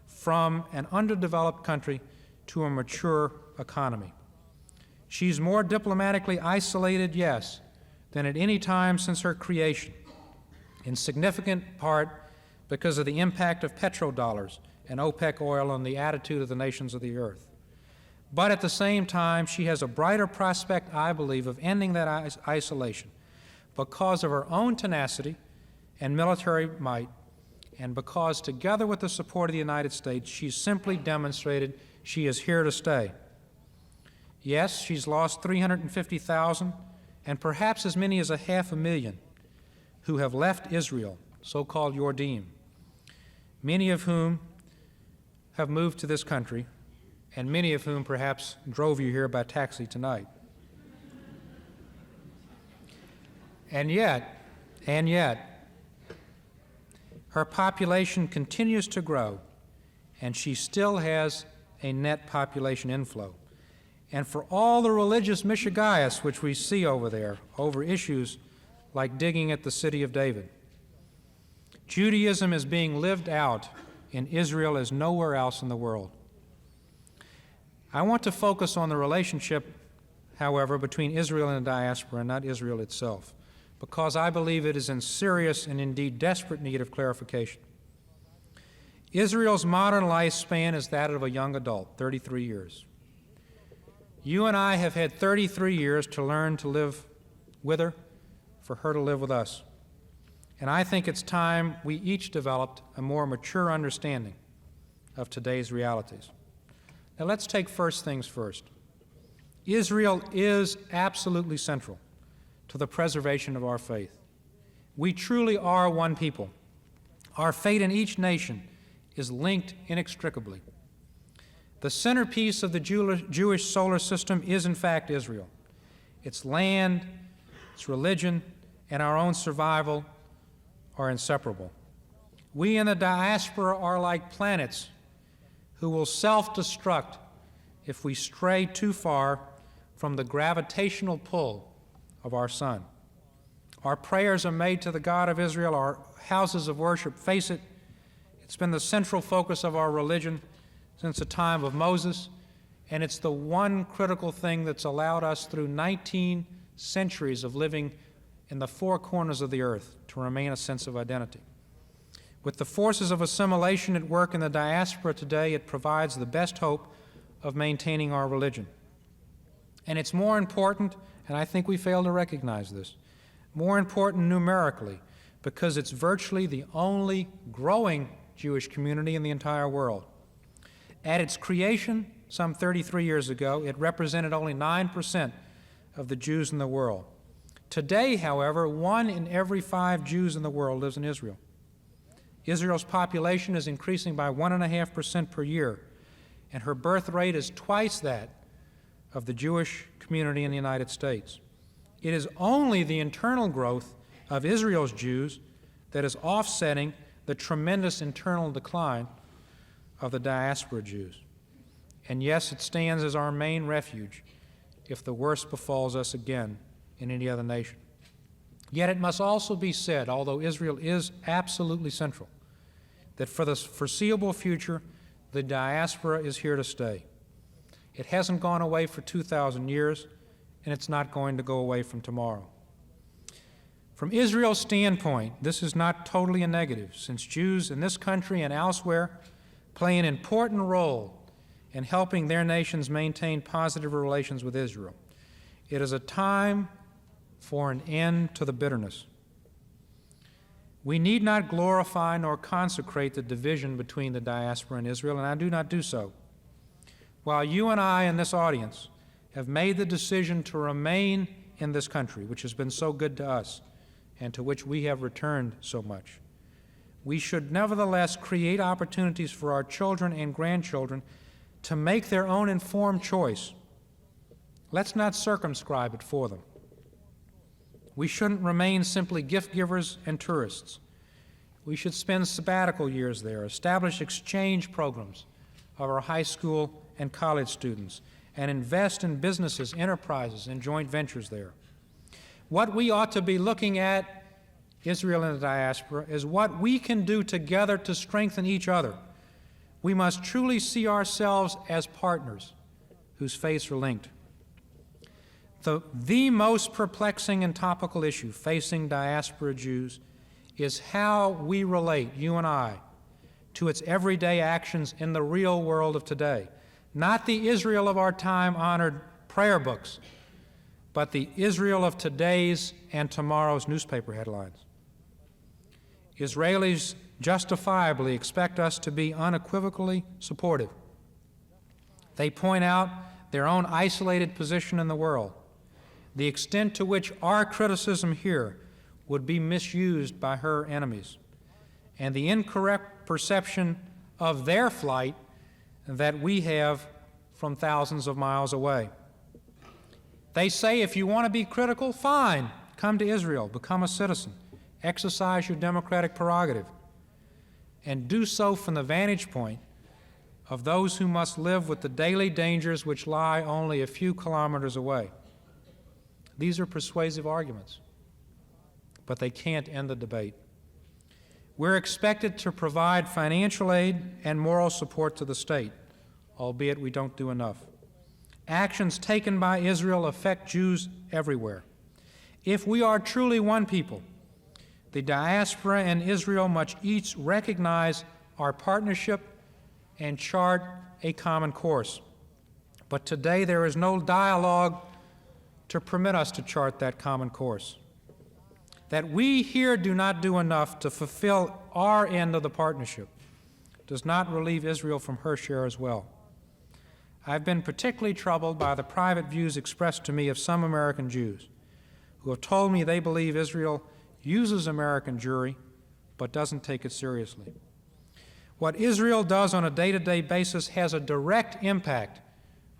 from an underdeveloped country to a mature economy. She's more diplomatically isolated, yes, than at any time since her creation, in significant part because of the impact of petrodollars and OPEC oil on the attitude of the nations of the earth. But at the same time, she has a brighter prospect, I believe, of ending that isolation because of her own tenacity and military might, and because, together with the support of the United States, she's simply demonstrated she is here to stay. Yes, she's lost 350,000 and perhaps as many as 500,000 who have left Israel, so-called Yordim, many of whom have moved to this country, and many of whom perhaps drove you here by taxi tonight. And yet, her population continues to grow, and she still has a net population inflow. And for all the religious mishigas which we see over there, over issues like digging at the city of David, Judaism is being lived out in Israel as nowhere else in the world. I want to focus on the relationship, however, between Israel and the diaspora, and not Israel itself, because I believe it is in serious and indeed desperate need of clarification. Israel's modern lifespan is that of a young adult, 33 years. You and I have had 33 years to learn to live with her, for her to live with us. And I think it's time we each developed a more mature understanding of today's realities. Now let's take first things first. Israel is absolutely central to the preservation of our faith. We truly are one people. Our fate in each nation is linked inextricably. The centerpiece of the Jewish solar system is, in fact, Israel. Its land, its religion, and our own survival are inseparable. We in the diaspora are like planets who will self-destruct if we stray too far from the gravitational pull of our sun. Our prayers are made to the God of Israel. Our houses of worship face it. It's been the central focus of our religion since the time of Moses, and it's the one critical thing that's allowed us through 19 centuries of living in the four corners of the earth to remain a sense of identity. With the forces of assimilation at work in the diaspora today, it provides the best hope of maintaining our religion. And it's more important, and I think we fail to recognize this, more important numerically, because it's virtually the only growing Jewish community in the entire world. At its creation, some 33 years ago, it represented only 9% of the Jews in the world. Today, however, 1 in every 5 Jews in the world lives in Israel. Israel's population is increasing by 1.5% per year, and her birth rate is twice that of the Jewish community in the United States. It is only the internal growth of Israel's Jews that is offsetting the tremendous internal decline of the diaspora Jews. And yes, it stands as our main refuge if the worst befalls us again in any other nation. Yet it must also be said, although Israel is absolutely central, that for the foreseeable future, the diaspora is here to stay. It hasn't gone away for 2,000 years, and it's not going to go away from tomorrow. From Israel's standpoint, this is not totally a negative, since Jews in this country and elsewhere play an important role in helping their nations maintain positive relations with Israel. It is a time for an end to the bitterness. We need not glorify nor consecrate the division between the diaspora and Israel, and I do not do so. While you and I in this audience have made the decision to remain in this country, which has been so good to us and to which we have returned so much. We should nevertheless create opportunities for our children and grandchildren to make their own informed choice. Let's not circumscribe it for them. We shouldn't remain simply gift givers and tourists. We should spend sabbatical years there, establish exchange programs of our high school and college students, and invest in businesses, enterprises, and joint ventures there. What we ought to be looking at, Israel and the diaspora, is what we can do together to strengthen each other. We must truly see ourselves as partners whose fates are linked. The most perplexing and topical issue facing diaspora Jews is how we relate, you and I, to its everyday actions in the real world of today. Not the Israel of our time honored prayer books, but the Israel of today's and tomorrow's newspaper headlines. Israelis justifiably expect us to be unequivocally supportive. They point out their own isolated position in the world, the extent to which our criticism here would be misused by her enemies, and the incorrect perception of their flight that we have from thousands of miles away. They say if you want to be critical, fine, come to Israel, become a citizen, exercise your democratic prerogative, and do so from the vantage point of those who must live with the daily dangers which lie only a few kilometers away. These are persuasive arguments, but they can't end the debate. We're expected to provide financial aid and moral support to the state, albeit we don't do enough. Actions taken by Israel affect Jews everywhere. If we are truly one people, the diaspora and Israel must each recognize our partnership and chart a common course. But today there is no dialogue to permit us to chart that common course. That we here do not do enough to fulfill our end of the partnership does not relieve Israel from her share as well. I've been particularly troubled by the private views expressed to me of some American Jews who have told me they believe Israel uses American Jewry but doesn't take it seriously. What Israel does on a day-to-day basis has a direct impact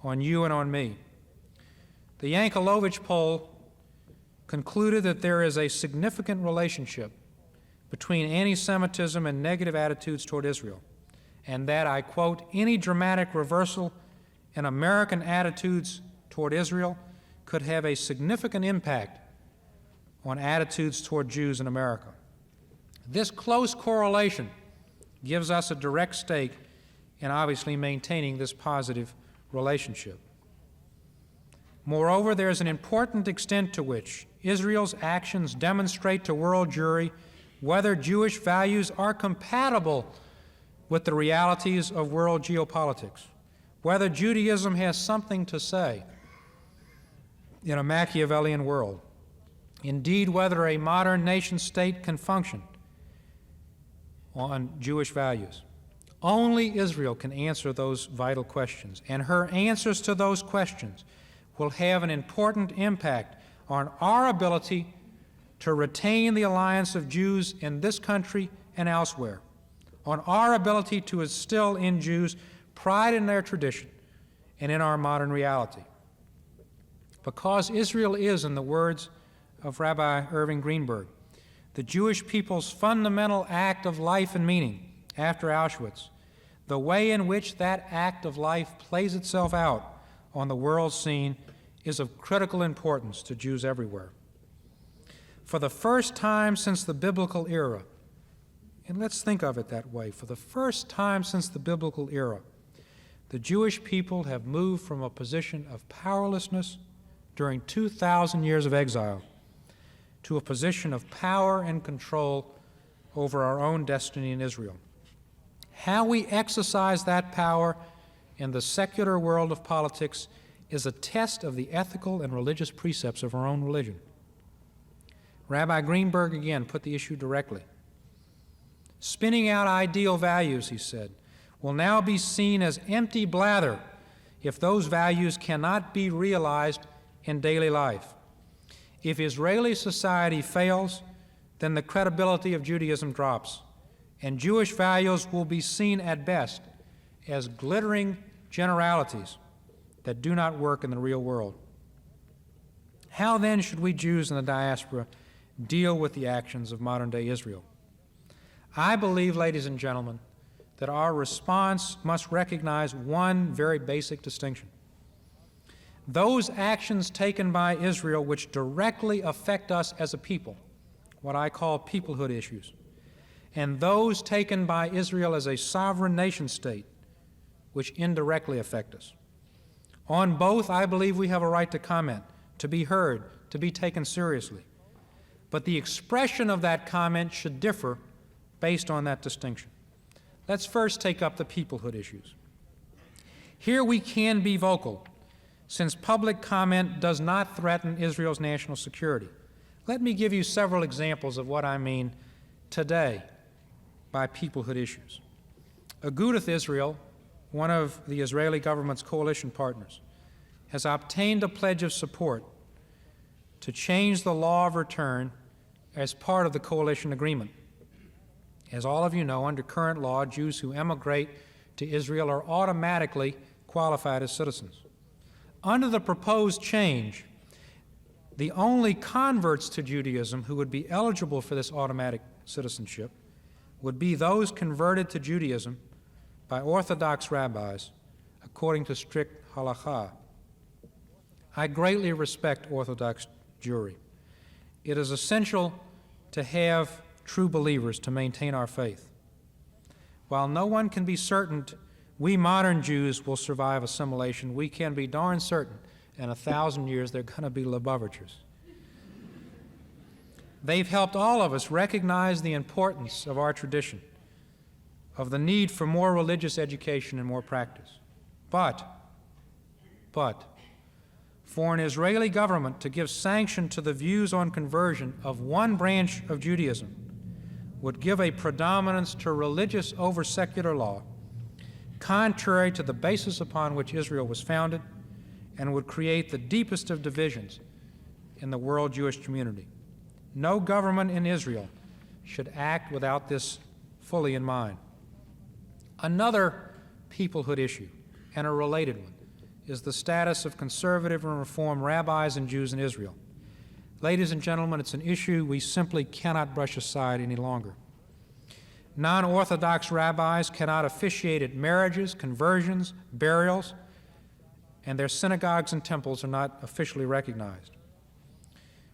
on you and on me. The Yankelovich poll concluded that there is a significant relationship between anti-Semitism and negative attitudes toward Israel, and that, I quote, any dramatic reversal in American attitudes toward Israel could have a significant impact on attitudes toward Jews in America. This close correlation gives us a direct stake in obviously maintaining this positive relationship. Moreover, there is an important extent to which Israel's actions demonstrate to world Jewry whether Jewish values are compatible with the realities of world geopolitics, whether Judaism has something to say in a Machiavellian world, indeed whether a modern nation-state can function on Jewish values. Only Israel can answer those vital questions, and her answers to those questions will have an important impact on our ability to retain the alliance of Jews in this country and elsewhere, on our ability to instill in Jews pride in their tradition and in our modern reality. Because Israel is, in the words of Rabbi Irving Greenberg, the Jewish people's fundamental act of life and meaning after Auschwitz, the way in which that act of life plays itself out on the world scene is of critical importance to Jews everywhere. For the first time since the biblical era, and let's think of it that way, for the first time since the biblical era, the Jewish people have moved from a position of powerlessness during 2,000 years of exile to a position of power and control over our own destiny in Israel. How we exercise that power in the secular world of politics is a test of the ethical and religious precepts of our own religion. Rabbi Greenberg again put the issue directly. Spinning out ideal values, he said, will now be seen as empty blather if those values cannot be realized in daily life. If Israeli society fails, then the credibility of Judaism drops, and Jewish values will be seen at best as glittering generalities that do not work in the real world. How then should we Jews in the diaspora deal with the actions of modern-day Israel? I believe, ladies and gentlemen, that our response must recognize one very basic distinction. Those actions taken by Israel which directly affect us as a people, what I call peoplehood issues, and those taken by Israel as a sovereign nation-state, which indirectly affect us. On both, I believe we have a right to comment, to be heard, to be taken seriously. But the expression of that comment should differ based on that distinction. Let's first take up the peoplehood issues. Here we can be vocal, since public comment does not threaten Israel's national security. Let me give you several examples of what I mean today by peoplehood issues. Agudath Israel, one of the Israeli government's coalition partners, has obtained a pledge of support to change the law of return as part of the coalition agreement. As all of you know, under current law, Jews who emigrate to Israel are automatically qualified as citizens. Under the proposed change, the only converts to Judaism who would be eligible for this automatic citizenship would be those converted to Judaism by Orthodox rabbis according to strict halakha. I greatly respect Orthodox Jewry. It is essential to have true believers to maintain our faith. While no one can be certain we modern Jews will survive assimilation, we can be darn certain in 1,000 years they're going to be Lubavitchers. They've helped all of us recognize the importance of our tradition, of the need for more religious education and more practice. But, for an Israeli government to give sanction to the views on conversion of one branch of Judaism would give a predominance to religious over secular law, contrary to the basis upon which Israel was founded, and would create the deepest of divisions in the world Jewish community. No government in Israel should act without this fully in mind. Another peoplehood issue, and a related one, is the status of conservative and reform rabbis and Jews in Israel. Ladies and gentlemen, it's an issue we simply cannot brush aside any longer. Non-Orthodox rabbis cannot officiate at marriages, conversions, burials, and their synagogues and temples are not officially recognized.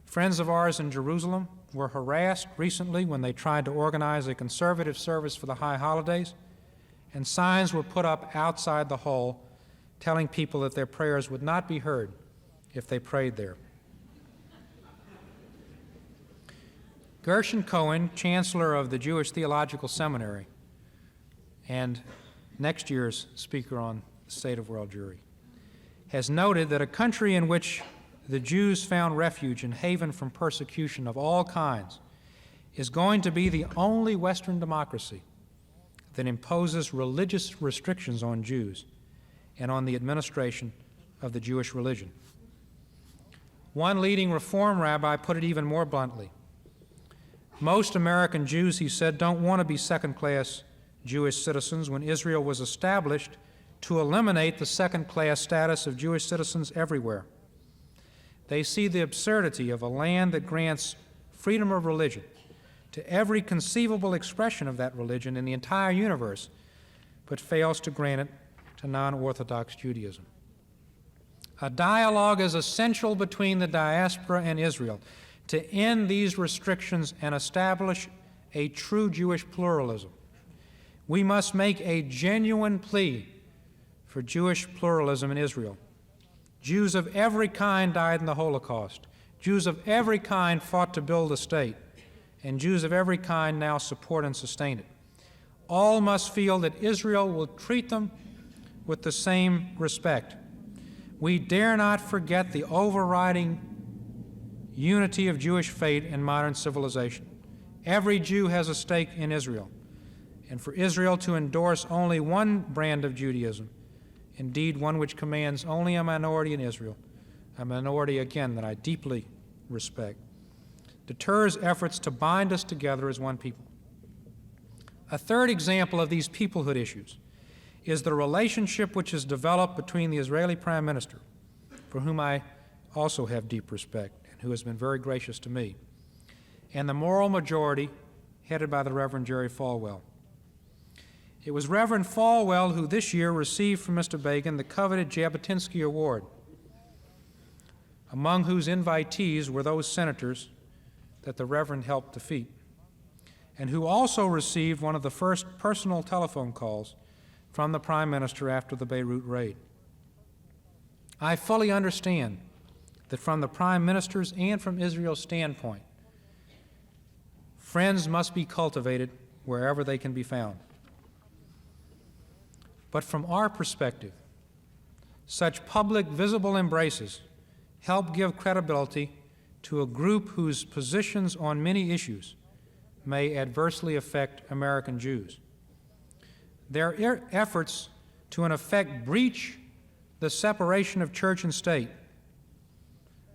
Friends of ours in Jerusalem were harassed recently when they tried to organize a conservative service for the high holidays, and signs were put up outside the hall telling people that their prayers would not be heard if they prayed there. Gershon Cohen, Chancellor of the Jewish Theological Seminary and next year's Speaker on the State of World Jewry, has noted that a country in which the Jews found refuge and haven from persecution of all kinds is going to be the only Western democracy that imposes religious restrictions on Jews and on the administration of the Jewish religion. One leading Reform rabbi put it even more bluntly. Most American Jews, he said, don't want to be second-class Jewish citizens when Israel was established to eliminate the second-class status of Jewish citizens everywhere. They see the absurdity of a land that grants freedom of religion to every conceivable expression of that religion in the entire universe, but fails to grant it to non-Orthodox Judaism. A dialogue is essential between the diaspora and Israel to end these restrictions and establish a true Jewish pluralism. We must make a genuine plea for Jewish pluralism in Israel. Jews of every kind died in the Holocaust. Jews of every kind fought to build a state, and Jews of every kind now support and sustain it. All must feel that Israel will treat them with the same respect. We dare not forget the overriding unity of Jewish faith and modern civilization. Every Jew has a stake in Israel, and for Israel to endorse only one brand of Judaism, indeed one which commands only a minority in Israel, a minority, again, that I deeply respect, deters efforts to bind us together as one people. A third example of these peoplehood issues is the relationship which is developed between the Israeli Prime Minister, for whom I also have deep respect and who has been very gracious to me, and the moral majority headed by the Reverend Jerry Falwell. It was Reverend Falwell who this year received from Mr. Begin the coveted Jabotinsky Award, among whose invitees were those senators that the Reverend helped defeat, and who also received one of the first personal telephone calls from the Prime Minister after the Beirut raid. I fully understand that from the Prime Minister's and from Israel's standpoint, friends must be cultivated wherever they can be found. But from our perspective, such public, visible embraces help give credibility to a group whose positions on many issues may adversely affect American Jews. Their efforts to, in effect, breach the separation of church and state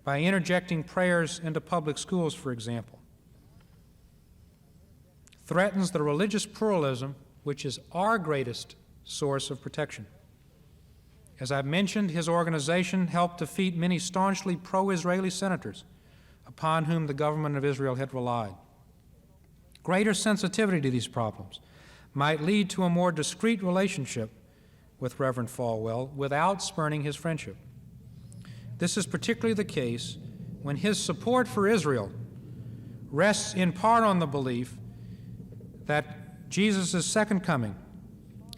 by interjecting prayers into public schools, for example, threatens the religious pluralism which is our greatest source of protection. As I've mentioned, his organization helped defeat many staunchly pro-Israeli senators upon whom the government of Israel had relied. Greater sensitivity to these problems might lead to a more discreet relationship with Reverend Falwell without spurning his friendship. This is particularly the case when his support for Israel rests in part on the belief that Jesus' second coming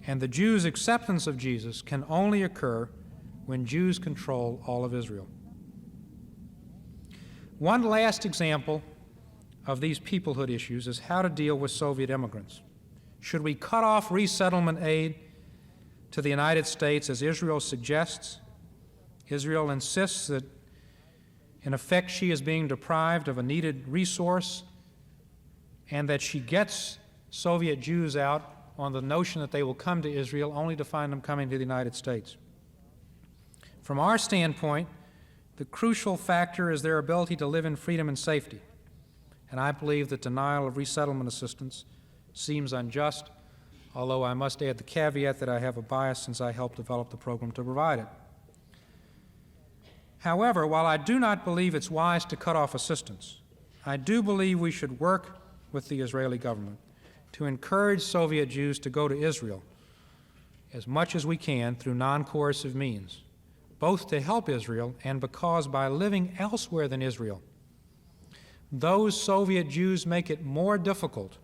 and the Jews' acceptance of Jesus can only occur when Jews control all of Israel. One last example of these peoplehood issues is how to deal with Soviet immigrants. Should we cut off resettlement aid to the United States, as Israel suggests? Israel insists that, in effect, she is being deprived of a needed resource and that she gets Soviet Jews out on the notion that they will come to Israel only to find them coming to the United States. From our standpoint, the crucial factor is their ability to live in freedom and safety, and I believe that denial of resettlement assistance seems unjust, although I must add the caveat that I have a bias since I helped develop the program to provide it. However, while I do not believe it's wise to cut off assistance, I do believe we should work with the Israeli government to encourage Soviet Jews to go to Israel as much as we can through non-coercive means, both to help Israel and because by living elsewhere than Israel, those Soviet Jews make it more difficult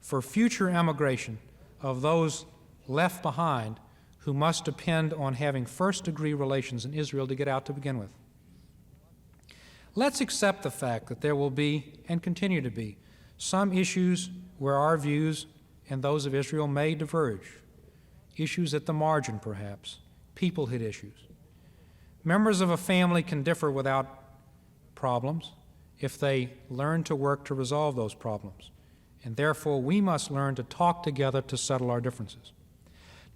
for future emigration of those left behind who must depend on having first-degree relations in Israel to get out to begin with. Let's accept the fact that there will be, and continue to be, some issues where our views and those of Israel may diverge, issues at the margin perhaps, peoplehood issues. Members of a family can differ without problems if they learn to work to resolve those problems, and therefore we must learn to talk together to settle our differences.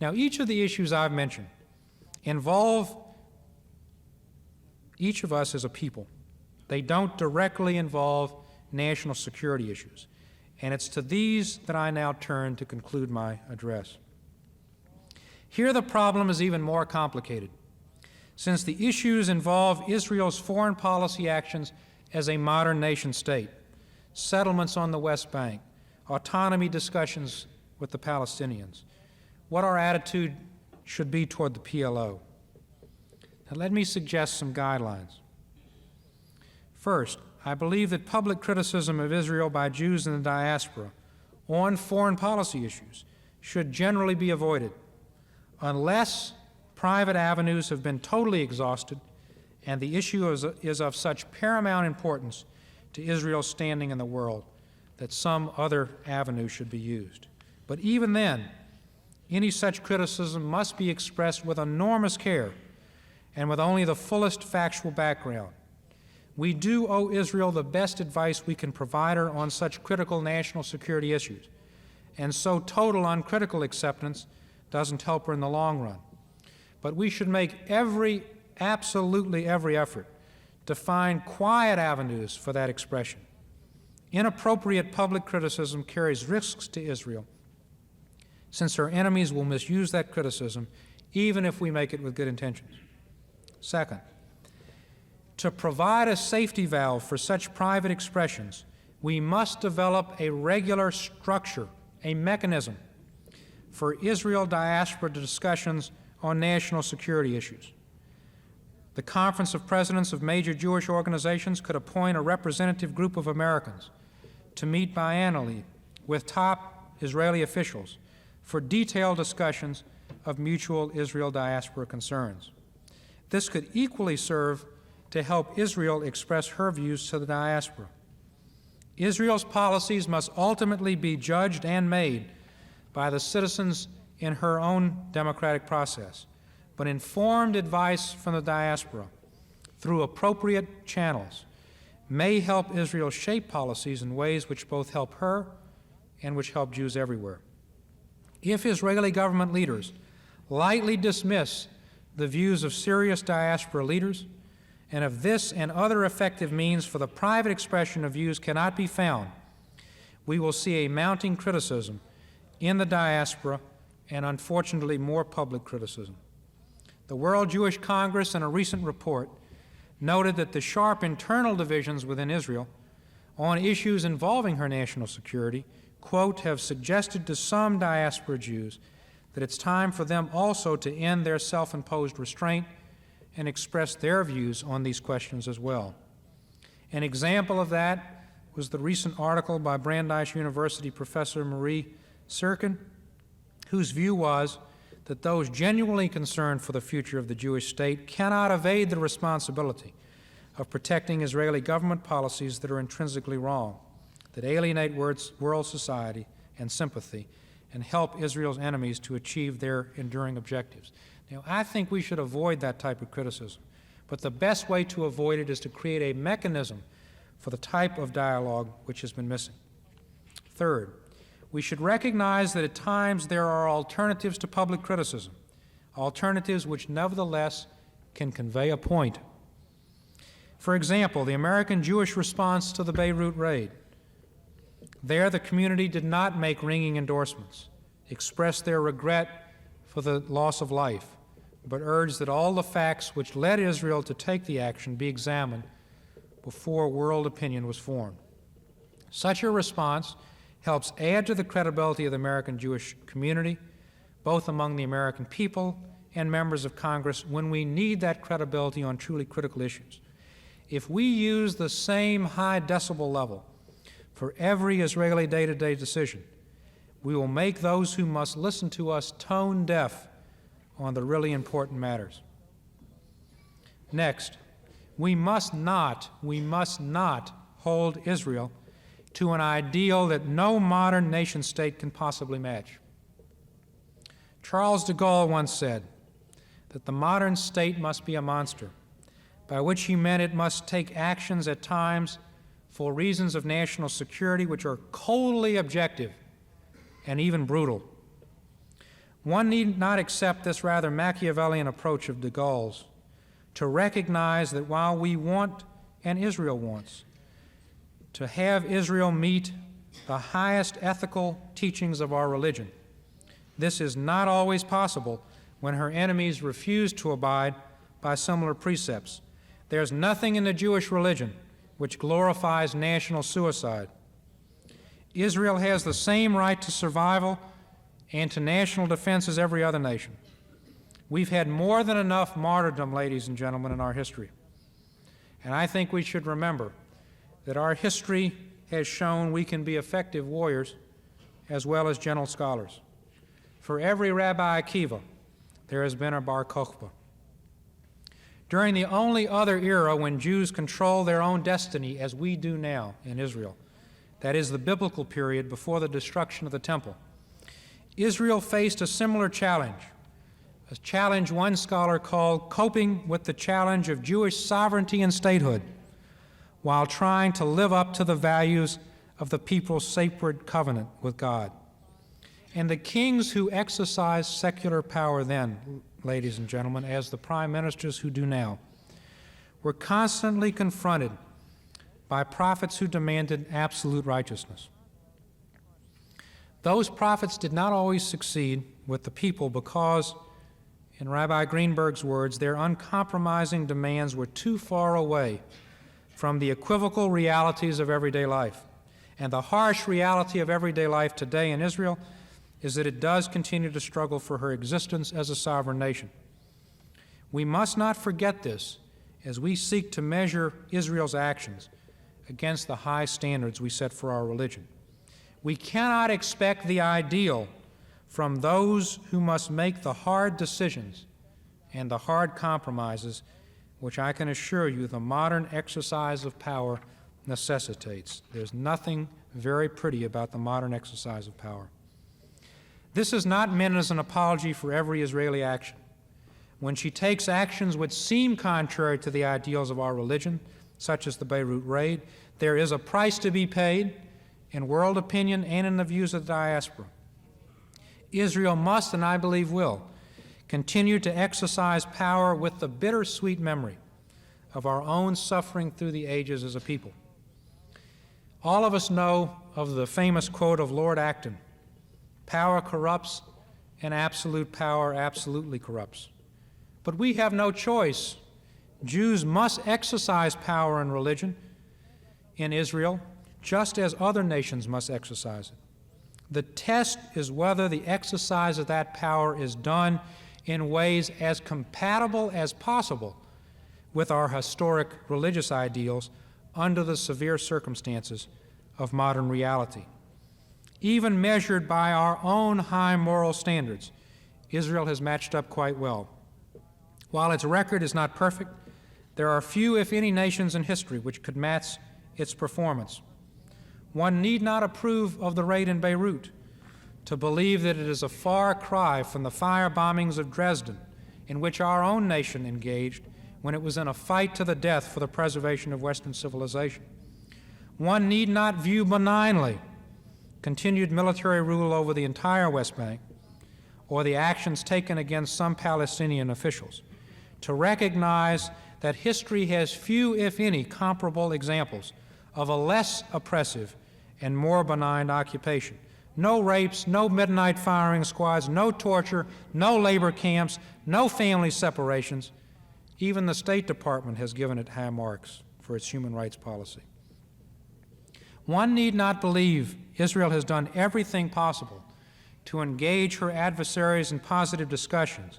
Now, each of the issues I've mentioned involve each of us as a people. They don't directly involve national security issues. And it's to these that I now turn to conclude my address. Here the problem is even more complicated, since the issues involve Israel's foreign policy actions as a modern nation state, settlements on the West Bank, autonomy discussions with the Palestinians, what our attitude should be toward the PLO. Now, let me suggest some guidelines. First, I believe that public criticism of Israel by Jews in the diaspora on foreign policy issues should generally be avoided unless private avenues have been totally exhausted and the issue is of such paramount importance to Israel's standing in the world that some other avenue should be used. But even then, any such criticism must be expressed with enormous care and with only the fullest factual background. We do owe Israel the best advice we can provide her on such critical national security issues, and so total uncritical acceptance doesn't help her in the long run. But we should make absolutely every effort to find quiet avenues for that expression. Inappropriate public criticism carries risks to Israel, since her enemies will misuse that criticism even if we make it with good intentions. Second, to provide a safety valve for such private expressions, we must develop a regular structure, a mechanism for Israel diaspora discussions on national security issues. The Conference of Presidents of major Jewish organizations could appoint a representative group of Americans to meet biannually with top Israeli officials for detailed discussions of mutual Israel diaspora concerns. This could equally serve to help Israel express her views to the diaspora. Israel's policies must ultimately be judged and made by the citizens in her own democratic process, but informed advice from the diaspora through appropriate channels may help Israel shape policies in ways which both help her and which help Jews everywhere. If Israeli government leaders lightly dismiss the views of serious diaspora leaders, and if this and other effective means for the private expression of views cannot be found, we will see a mounting criticism in the diaspora and, unfortunately, more public criticism. The World Jewish Congress, in a recent report, noted that the sharp internal divisions within Israel on issues involving her national security, quote, have suggested to some diaspora Jews that it's time for them also to end their self-imposed restraint and express their views on these questions as well. An example of that was the recent article by Brandeis University professor Marie Sirkin, whose view was that those genuinely concerned for the future of the Jewish state cannot evade the responsibility of protecting Israeli government policies that are intrinsically wrong, that alienate world society and sympathy, and help Israel's enemies to achieve their enduring objectives. Now, I think we should avoid that type of criticism, but the best way to avoid it is to create a mechanism for the type of dialogue which has been missing. Third, we should recognize that at times there are alternatives to public criticism, alternatives which nevertheless can convey a point. For example, the American Jewish response to the Beirut raid. There, the community did not make ringing endorsements, express their regret for the loss of life, but urged that all the facts which led Israel to take the action be examined before world opinion was formed. Such a response helps add to the credibility of the American Jewish community, both among the American people and members of Congress, when we need that credibility on truly critical issues. If we use the same high decibel level for every Israeli day-to-day decision, we will make those who must listen to us tone deaf on the really important matters. Next, we must not hold Israel to an ideal that no modern nation-state can possibly match. Charles de Gaulle once said that the modern state must be a monster, by which he meant it must take actions at times for reasons of national security which are coldly objective and even brutal. One need not accept this rather Machiavellian approach of de Gaulle's to recognize that while we want, and Israel wants, to have Israel meet the highest ethical teachings of our religion, this is not always possible when her enemies refuse to abide by similar precepts. There's nothing in the Jewish religion which glorifies national suicide. Israel has the same right to survival and to national defense as every other nation. We've had more than enough martyrdom, ladies and gentlemen, in our history. And I think we should remember that our history has shown we can be effective warriors as well as gentle scholars. For every Rabbi Akiva, there has been a Bar Kokhba. During the only other era when Jews control their own destiny, as we do now in Israel, that is the biblical period before the destruction of the temple, Israel faced a similar challenge, a challenge one scholar called coping with the challenge of Jewish sovereignty and statehood, while trying to live up to the values of the people's sacred covenant with God. And the kings who exercised secular power then, ladies and gentlemen, as the prime ministers who do now, were constantly confronted by prophets who demanded absolute righteousness. Those prophets did not always succeed with the people because, in Rabbi Greenberg's words, their uncompromising demands were too far away from the equivocal realities of everyday life. And the harsh reality of everyday life today in Israel is that it does continue to struggle for her existence as a sovereign nation. We must not forget this as we seek to measure Israel's actions against the high standards we set for our religion. We cannot expect the ideal from those who must make the hard decisions and the hard compromises which I can assure you the modern exercise of power necessitates. There's nothing very pretty about the modern exercise of power. This is not meant as an apology for every Israeli action. When she takes actions which seem contrary to the ideals of our religion, such as the Beirut raid, there is a price to be paid in world opinion and in the views of the diaspora. Israel must, and I believe will, continue to exercise power with the bittersweet memory of our own suffering through the ages as a people. All of us know of the famous quote of Lord Acton, "Power corrupts, and absolute power absolutely corrupts." But we have no choice. Jews must exercise power in religion in Israel, just as other nations must exercise it. The test is whether the exercise of that power is done in ways as compatible as possible with our historic religious ideals under the severe circumstances of modern reality. Even measured by our own high moral standards, Israel has matched up quite well. While its record is not perfect, there are few, if any, nations in history which could match its performance. One need not approve of the raid in Beirut to believe that it is a far cry from the fire bombings of Dresden, in which our own nation engaged when it was in a fight to the death for the preservation of Western civilization. One need not view benignly continued military rule over the entire West Bank or the actions taken against some Palestinian officials to recognize that history has few, if any, comparable examples of a less oppressive and more benign occupation. No rapes, no midnight firing squads, no torture, no labor camps, no family separations. Even the State Department has given it high marks for its human rights policy. One need not believe Israel has done everything possible to engage her adversaries in positive discussions,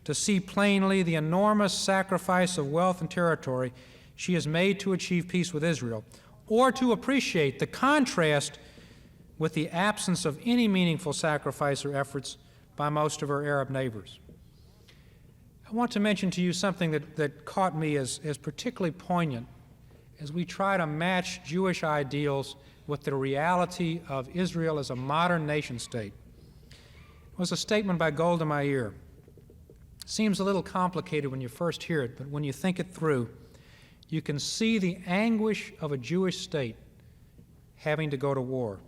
to see plainly the enormous sacrifice of wealth and territory she has made to achieve peace with Israel, or to appreciate the contrast with the absence of any meaningful sacrifice or efforts by most of her Arab neighbors. I want to mention to you something that caught me as particularly poignant as we try to match Jewish ideals with the reality of Israel as a modern nation-state. It was a statement by Golda Meir. It seems a little complicated when you first hear it, but when you think it through, you can see the anguish of a Jewish state having to go to war.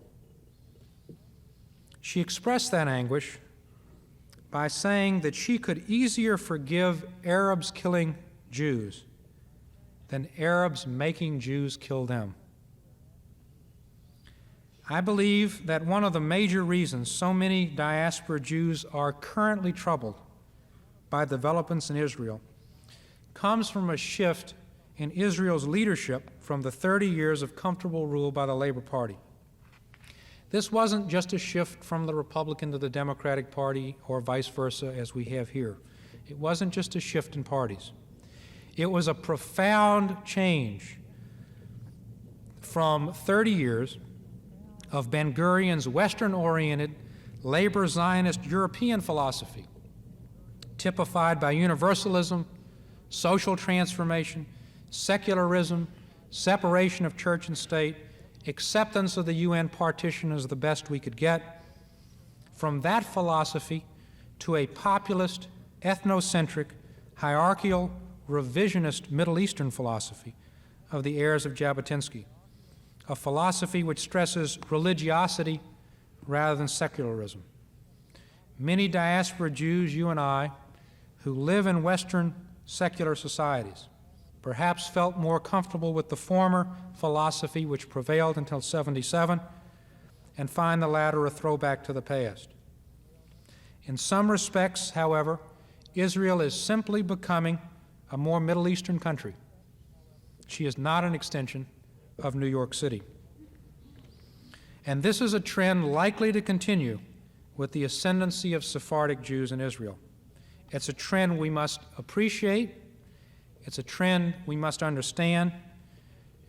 She expressed that anguish by saying that she could easier forgive Arabs killing Jews than Arabs making Jews kill them. I believe that one of the major reasons so many diaspora Jews are currently troubled by developments in Israel comes from a shift in Israel's leadership from the 30 years of comfortable rule by the Labor Party. This wasn't just a shift from the Republican to the Democratic Party or vice versa as we have here. It wasn't just a shift in parties. It was a profound change from 30 years of Ben-Gurion's Western-oriented, labor Zionist European philosophy, typified by universalism, social transformation, secularism, separation of church and state, acceptance of the UN partition as the best we could get, from that philosophy to a populist, ethnocentric, hierarchical, revisionist Middle Eastern philosophy of the heirs of Jabotinsky, a philosophy which stresses religiosity rather than secularism. Many diaspora Jews, you and I, who live in Western secular societies, perhaps felt more comfortable with the former philosophy which prevailed until 77, and find the latter a throwback to the past. In some respects, however, Israel is simply becoming a more Middle Eastern country. She is not an extension of New York City. And this is a trend likely to continue with the ascendancy of Sephardic Jews in Israel. It's a trend we must appreciate, it's a trend we must understand,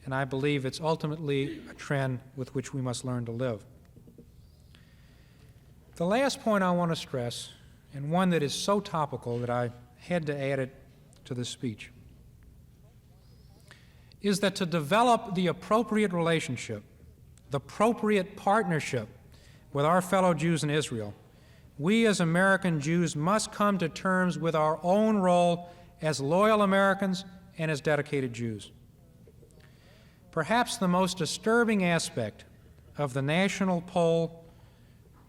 and I believe it's ultimately a trend with which we must learn to live. The last point I want to stress, and one that is so topical that I had to add it to this speech, is that to develop the appropriate relationship, the appropriate partnership with our fellow Jews in Israel, we as American Jews must come to terms with our own role as loyal Americans and as dedicated Jews. Perhaps the most disturbing aspect of the national poll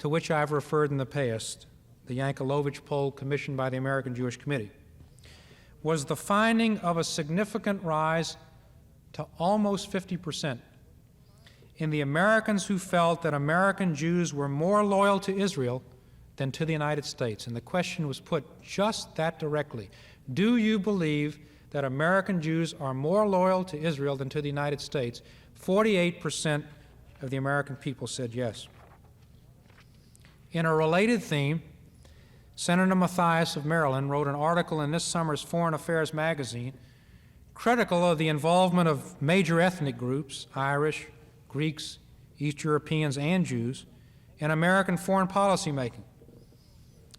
to which I've referred in the past, the Yankelovich poll commissioned by the American Jewish Committee, was the finding of a significant rise to almost 50% in the Americans who felt that American Jews were more loyal to Israel than to the United States. And the question was put just that directly. Do you believe that American Jews are more loyal to Israel than to the United States? 48% of the American people said yes. In a related theme, Senator Mathias of Maryland wrote an article in this summer's Foreign Affairs magazine critical of the involvement of major ethnic groups, Irish, Greeks, East Europeans, and Jews, in American foreign policy making.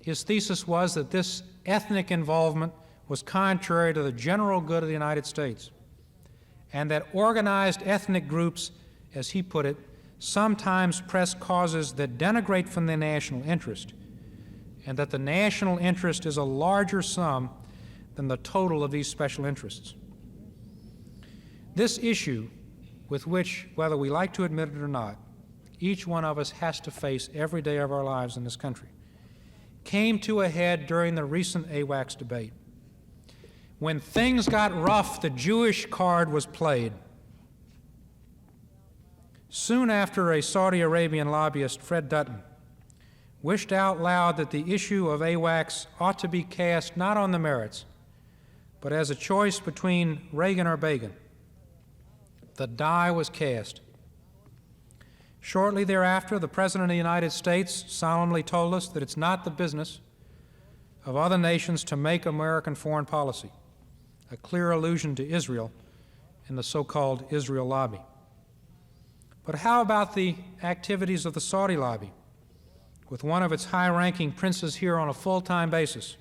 His thesis was that this ethnic involvement was contrary to the general good of the United States, and that organized ethnic groups, as he put it, sometimes press causes that denigrate from the national interest, and that the national interest is a larger sum than the total of these special interests. This issue, with which, whether we like to admit it or not, each one of us has to face every day of our lives in this country, came to a head during the recent AWACS debate. When things got rough, the Jewish card was played. Soon after, a Saudi Arabian lobbyist, Fred Dutton, wished out loud that the issue of AWACS ought to be cast not on the merits, but as a choice between Reagan or Begin. The die was cast. Shortly thereafter, the President of the United States solemnly told us that it's not the business of other nations to make American foreign policy, a clear allusion to Israel and the so-called Israel lobby. But how about the activities of the Saudi lobby, with one of its high-ranking princes here on a full-time basis,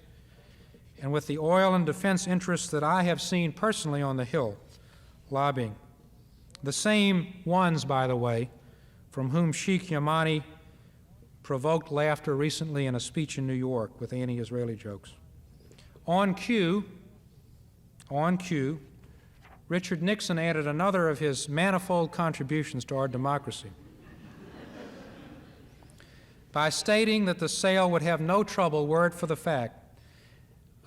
and with the oil and defense interests that I have seen personally on the Hill lobbying? The same ones, by the way, from whom Sheikh Yamani provoked laughter recently in a speech in New York with anti-Israeli jokes. On cue, Richard Nixon added another of his manifold contributions to our democracy by stating that the sale would have no trouble, were it for the fact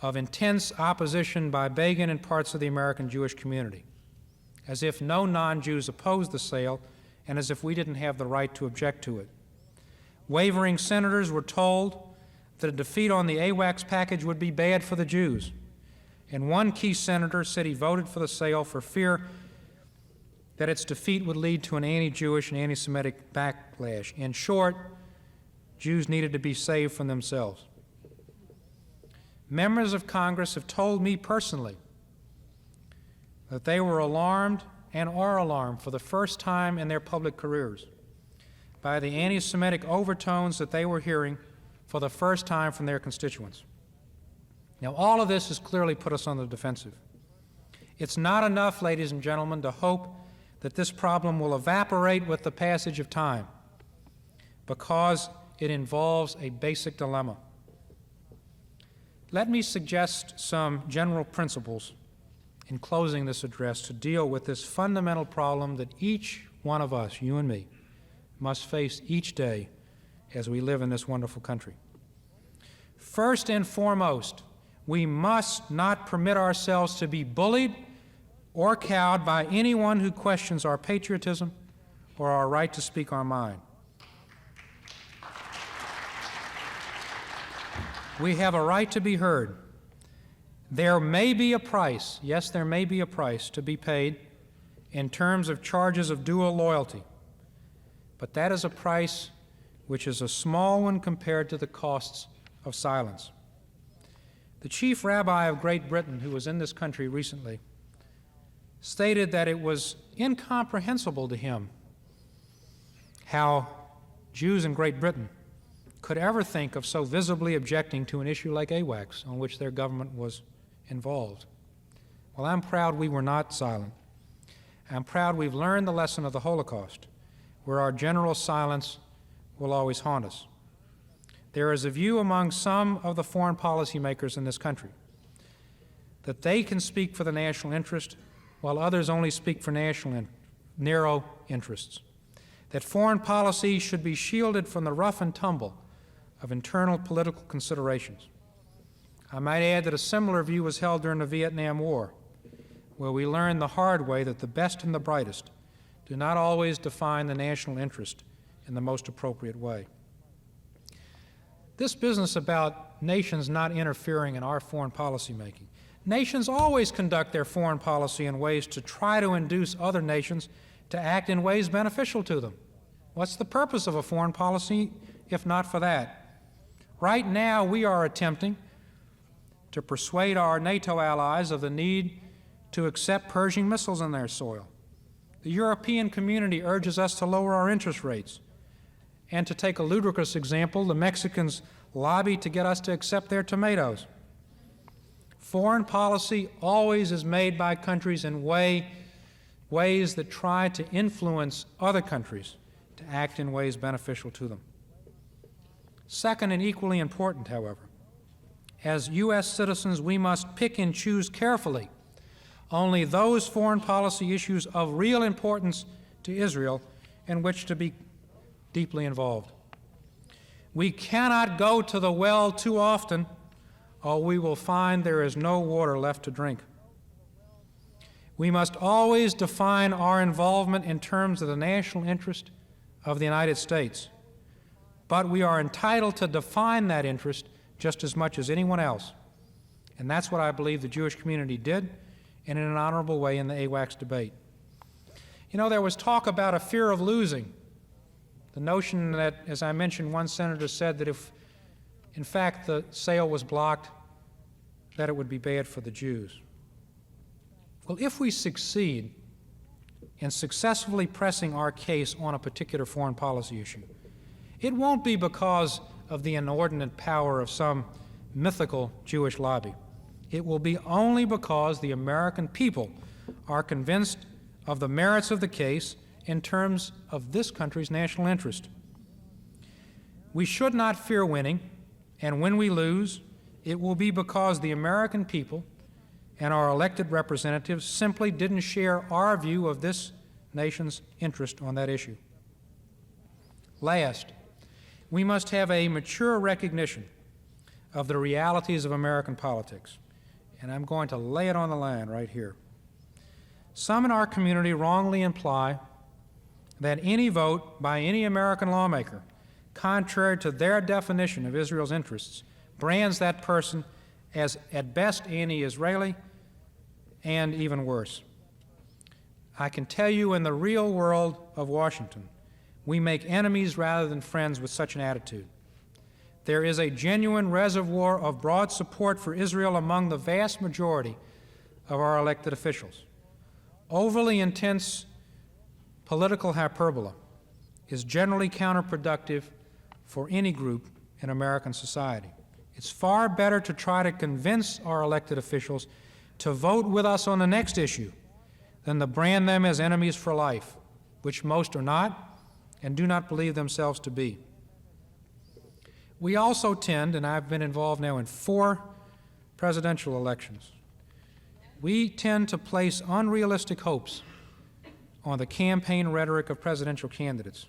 of intense opposition by Begin and parts of the American Jewish community, as if no non-Jews opposed the sale and as if we didn't have the right to object to it. Wavering senators were told that a defeat on the AWACS package would be bad for the Jews. And one key senator said he voted for the sale for fear that its defeat would lead to an anti-Jewish and anti-Semitic backlash. In short, Jews needed to be saved from themselves. Members of Congress have told me personally that they were alarmed and are alarmed for the first time in their public careers by the anti-Semitic overtones that they were hearing for the first time from their constituents. Now, all of this has clearly put us on the defensive. It's not enough, ladies and gentlemen, to hope that this problem will evaporate with the passage of time, because it involves a basic dilemma. Let me suggest some general principles in closing this address to deal with this fundamental problem that each one of us, you and me, must face each day as we live in this wonderful country. First and foremost, we must not permit ourselves to be bullied or cowed by anyone who questions our patriotism or our right to speak our mind. We have a right to be heard. There may be a price, yes, there may be a price to be paid in terms of charges of dual loyalty, but that is a price which is a small one compared to the costs of silence. The chief rabbi of Great Britain, who was in this country recently, stated that it was incomprehensible to him how Jews in Great Britain could ever think of so visibly objecting to an issue like AWACS, on which their government was involved. Well, I'm proud we were not silent. I'm proud we've learned the lesson of the Holocaust, where our general silence will always haunt us. There is a view among some of the foreign policy makers in this country that they can speak for the national interest while others only speak for narrow interests, that foreign policy should be shielded from the rough and tumble of internal political considerations. I might add that a similar view was held during the Vietnam War, where we learned the hard way that the best and the brightest do not always define the national interest in the most appropriate way. This business about nations not interfering in our foreign policy making. Nations always conduct their foreign policy in ways to try to induce other nations to act in ways beneficial to them. What's the purpose of a foreign policy if not for that? Right now, we are attempting to persuade our NATO allies of the need to accept Pershing missiles in their soil. The European community urges us to lower our interest rates. And to take a ludicrous example, the Mexicans lobby to get us to accept their tomatoes. Foreign policy always is made by countries in ways that try to influence other countries to act in ways beneficial to them. Second, and equally important, however, as U.S. citizens, we must pick and choose carefully only those foreign policy issues of real importance to Israel in which to be deeply involved. We cannot go to the well too often, or we will find there is no water left to drink. We must always define our involvement in terms of the national interest of the United States, but we are entitled to define that interest just as much as anyone else. And that's what I believe the Jewish community did, and in an honorable way in the AWACS debate. You know, there was talk about a fear of losing. The notion that, as I mentioned, one senator said that if, in fact, the sale was blocked, that it would be bad for the Jews. Well, if we succeed in successfully pressing our case on a particular foreign policy issue, it won't be because of the inordinate power of some mythical Jewish lobby. It will be only because the American people are convinced of the merits of the case in terms of this country's national interest. We should not fear winning, and when we lose, it will be because the American people and our elected representatives simply didn't share our view of this nation's interest on that issue. Last, we must have a mature recognition of the realities of American politics, and I'm going to lay it on the line right here. Some in our community wrongly imply that any vote by any American lawmaker, contrary to their definition of Israel's interests, brands that person as at best anti-Israeli and even worse. I can tell you in the real world of Washington, we make enemies rather than friends with such an attitude. There is a genuine reservoir of broad support for Israel among the vast majority of our elected officials. Overly intense political hyperbole is generally counterproductive for any group in American society. It's far better to try to convince our elected officials to vote with us on the next issue than to brand them as enemies for life, which most are not and do not believe themselves to be. We also tend, and I've been involved now in 4 presidential elections, we tend to place unrealistic hopes on the campaign rhetoric of presidential candidates,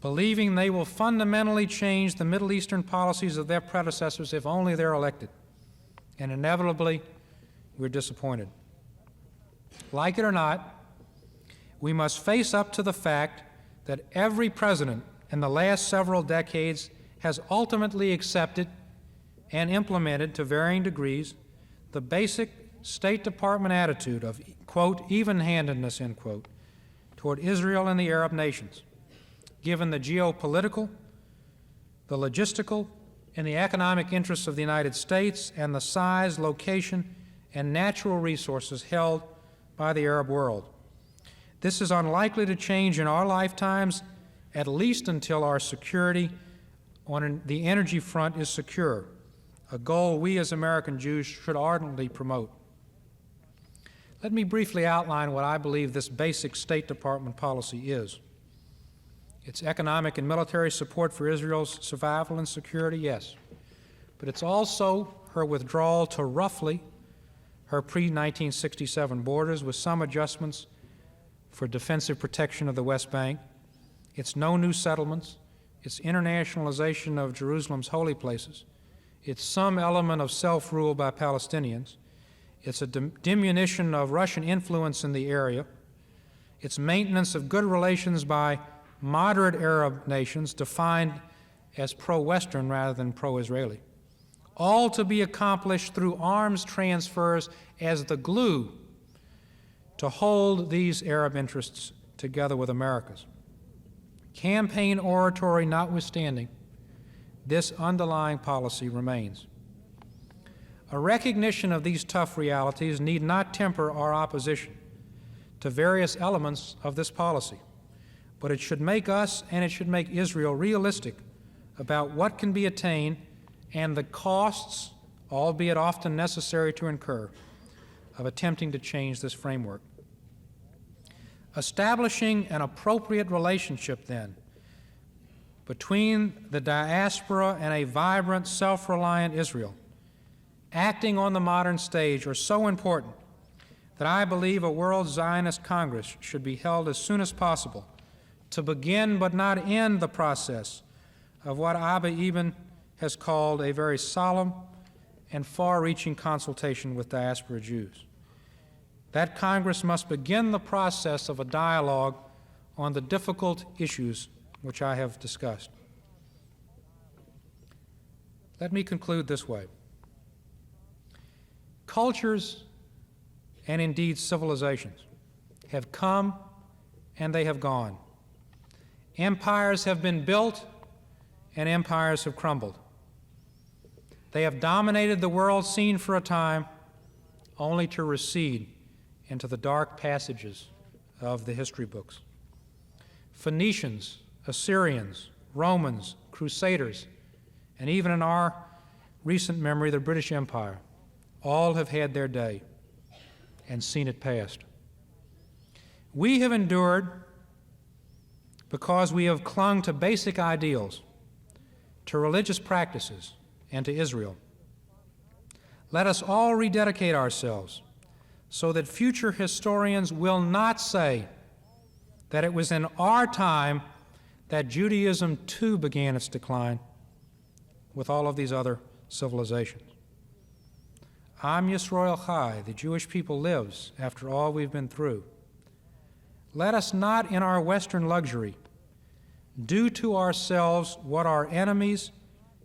believing they will fundamentally change the Middle Eastern policies of their predecessors if only they're elected. And inevitably, we're disappointed. Like it or not, we must face up to the fact that every president in the last several decades has ultimately accepted and implemented to varying degrees the basic State Department attitude of, quote, even-handedness, end quote, toward Israel and the Arab nations, given the geopolitical, the logistical, and the economic interests of the United States and the size, location, and natural resources held by the Arab world. This is unlikely to change in our lifetimes, at least until our security on the energy front is secure, a goal we as American Jews should ardently promote. Let me briefly outline what I believe this basic State Department policy is. It's economic and military support for Israel's survival and security, yes, but it's also her withdrawal to roughly her pre-1967 borders with some adjustments for defensive protection of the West Bank. It's no new settlements. It's internationalization of Jerusalem's holy places. It's some element of self-rule by Palestinians. It's a diminution of Russian influence in the area. It's maintenance of good relations by moderate Arab nations defined as pro-Western rather than pro-Israeli, all to be accomplished through arms transfers as the glue to hold these Arab interests together with America's. Campaign oratory notwithstanding, this underlying policy remains. A recognition of these tough realities need not temper our opposition to various elements of this policy, but it should make us and it should make Israel realistic about what can be attained and the costs, albeit often necessary to incur, of attempting to change this framework. Establishing an appropriate relationship, then, between the diaspora and a vibrant, self-reliant Israel, acting on the modern stage, are so important that I believe a World Zionist Congress should be held as soon as possible to begin but not end the process of what Abba Eban has called a very solemn and far-reaching consultation with diaspora Jews. That Congress must begin the process of a dialogue on the difficult issues which I have discussed. Let me conclude this way. Cultures, and indeed civilizations, have come and they have gone. Empires have been built and empires have crumbled. They have dominated the world scene for a time, only to recede into the dark passages of the history books. Phoenicians, Assyrians, Romans, Crusaders, and even in our recent memory, the British Empire, all have had their day and seen it past. We have endured because we have clung to basic ideals, to religious practices, and to Israel. Let us all rededicate ourselves so that future historians will not say that it was in our time that Judaism too began its decline with all of these other civilizations. Am Yisrael Chai, the Jewish people lives after all we've been through. Let us not in our Western luxury do to ourselves what our enemies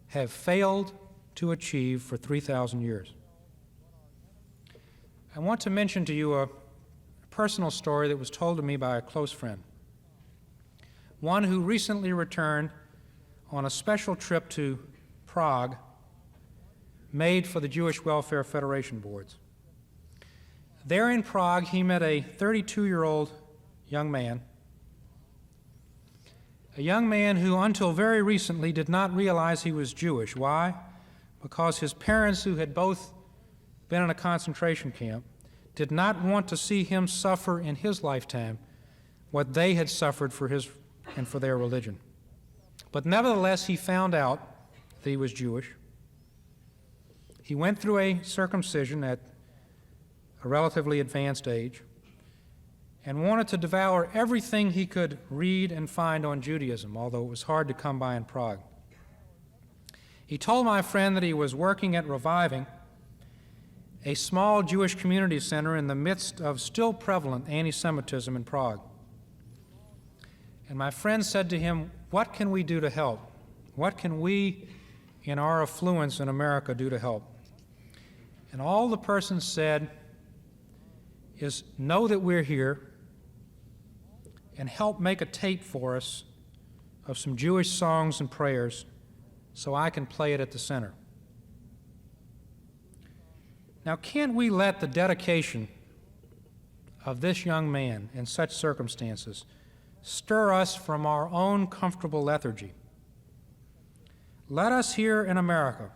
have failed to achieve for 3,000 years. I want to mention to you a personal story that was told to me by a close friend, one who recently returned on a special trip to Prague made for the Jewish Welfare Federation boards. There in Prague, he met a 32-year-old young man, a young man who until very recently did not realize he was Jewish. Why? Because his parents, who had both been in a concentration camp, did not want to see him suffer in his lifetime what they had suffered for his and for their religion. But nevertheless, he found out that he was Jewish. He went through a circumcision at a relatively advanced age and wanted to devour everything he could read and find on Judaism, although it was hard to come by in Prague. He told my friend that he was working at reviving a small Jewish community center in the midst of still prevalent anti-Semitism in Prague. And my friend said to him, "What can we do to help? What can we, in our affluence in America, do to help?" And all the person said is, "Know that we're here and help make a tape for us of some Jewish songs and prayers so I can play it at the center." Now, can't we let the dedication of this young man in such circumstances stir us from our own comfortable lethargy? Let us here in America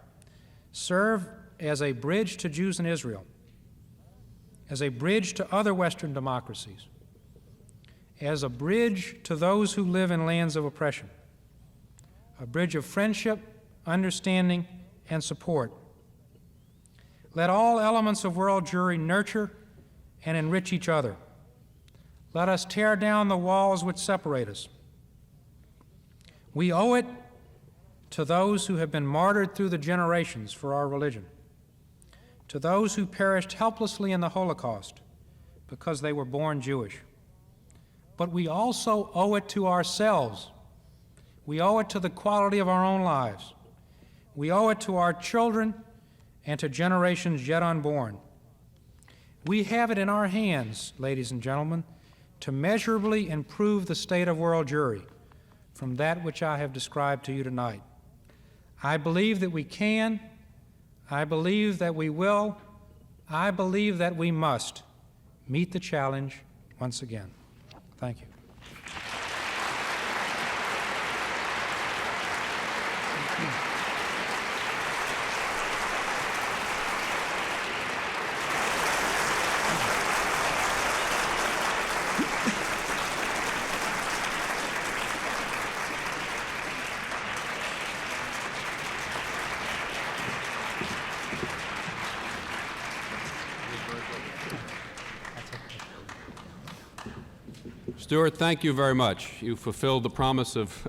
serve as a bridge to Jews in Israel, as a bridge to other Western democracies, as a bridge to those who live in lands of oppression, a bridge of friendship, understanding, and support. Let all elements of World Jewry nurture and enrich each other. Let us tear down the walls which separate us. We owe it to those who have been martyred through the generations for our religion, to those who perished helplessly in the Holocaust because they were born Jewish. But we also owe it to ourselves. We owe it to the quality of our own lives. We owe it to our children and to generations yet unborn. We have it in our hands, ladies and gentlemen, to measurably improve the state of World Jewry from that which I have described to you tonight. I believe that we can, I believe that we will, I believe that we must meet the challenge once again. Thank you. Stuart, thank you very much. You fulfilled the promise of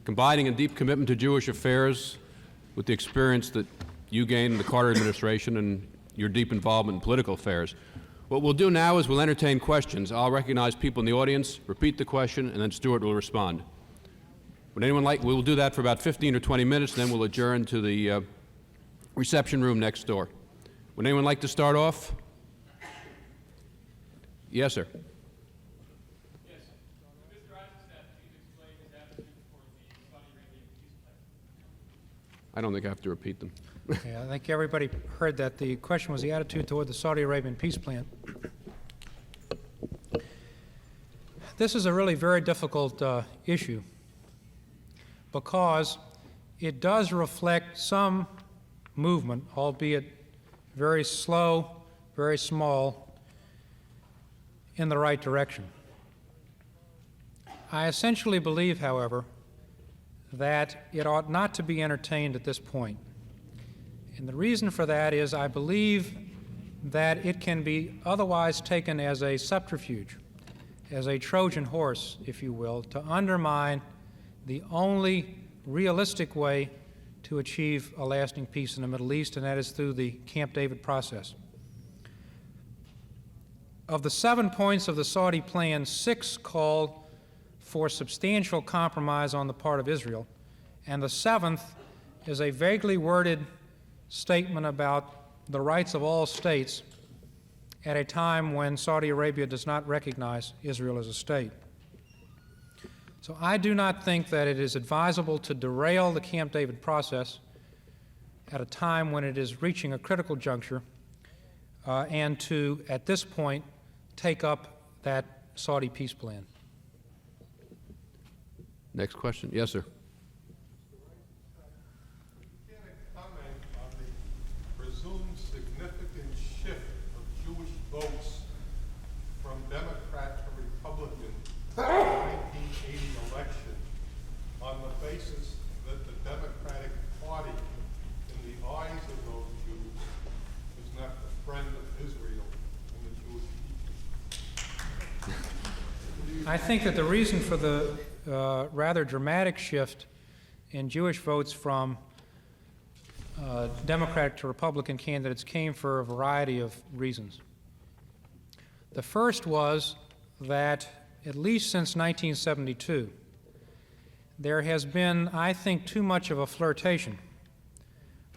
combining a deep commitment to Jewish affairs with the experience that you gained in the Carter administration and your deep involvement in political affairs. What we'll do now is we'll entertain questions. I'll recognize people in the audience, repeat the question, and then Stuart will respond. Would anyone like, we'll do that for about 15 or 20 minutes, then we'll adjourn to the reception room next door. Would anyone like to start off? Yes, sir. I don't think I have to repeat them. Okay, I think everybody heard that. The question was the attitude toward the Saudi Arabian peace plan. This is a really very difficult issue because it does reflect some movement, albeit very slow, very small, in the right direction. I essentially believe, however, that it ought not to be entertained at this point. And the reason for that is I believe that it can be otherwise taken as a subterfuge, as a Trojan horse, if you will, to undermine the only realistic way to achieve a lasting peace in the Middle East, and that is through the Camp David process. Of the 7 points of the Saudi plan, 6 call for substantial compromise on the part of Israel, and the 7th is a vaguely worded statement about the rights of all states at a time when Saudi Arabia does not recognize Israel as a state. So I do not think that it is advisable to derail the Camp David process at a time when it is reaching a critical juncture and to, at this point, take up that Saudi peace plan. Next question. Yes, sir. Can I comment on the presumed significant shift of Jewish votes from Democrat to Republican in the 1980 election on the basis that the Democratic Party, in the eyes of those Jews, is not the friend of Israel and the Jewish people? I think that the reason for the rather dramatic shift in Jewish votes from Democratic to Republican candidates came for a variety of reasons. The first was that, at least since 1972, there has been, I think, too much of a flirtation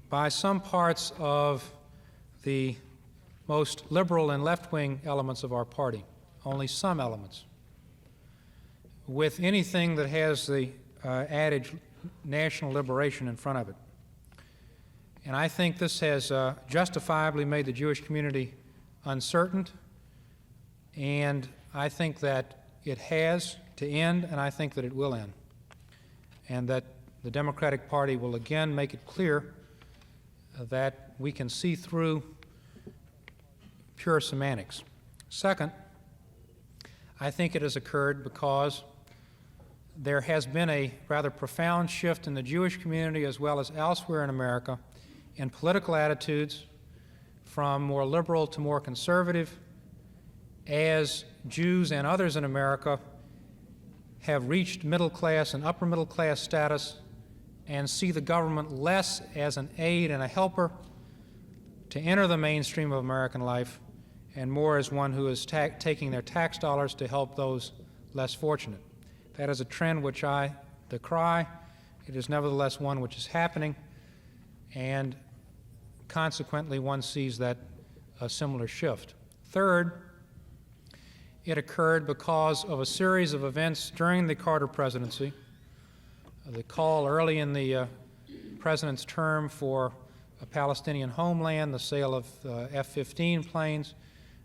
by some parts of the most liberal and left-wing elements of our party, only some elements, with anything that has the adage national liberation in front of it. And I think this has justifiably made the Jewish community uncertain, and I think that it has to end, and I think that it will end, and that the Democratic Party will again make it clear that we can see through pure semantics. Second, I think it has occurred because there has been a rather profound shift in the Jewish community as well as elsewhere in America in political attitudes from more liberal to more conservative, as Jews and others in America have reached middle class and upper middle class status and see the government less as an aid and a helper to enter the mainstream of American life and more as one who is taking their tax dollars to help those less fortunate. That is a trend which I decry. It is nevertheless one which is happening, and consequently one sees that a similar shift. Third, it occurred because of a series of events during the Carter presidency, the call early in the president's term for a Palestinian homeland, the sale of F-15 planes,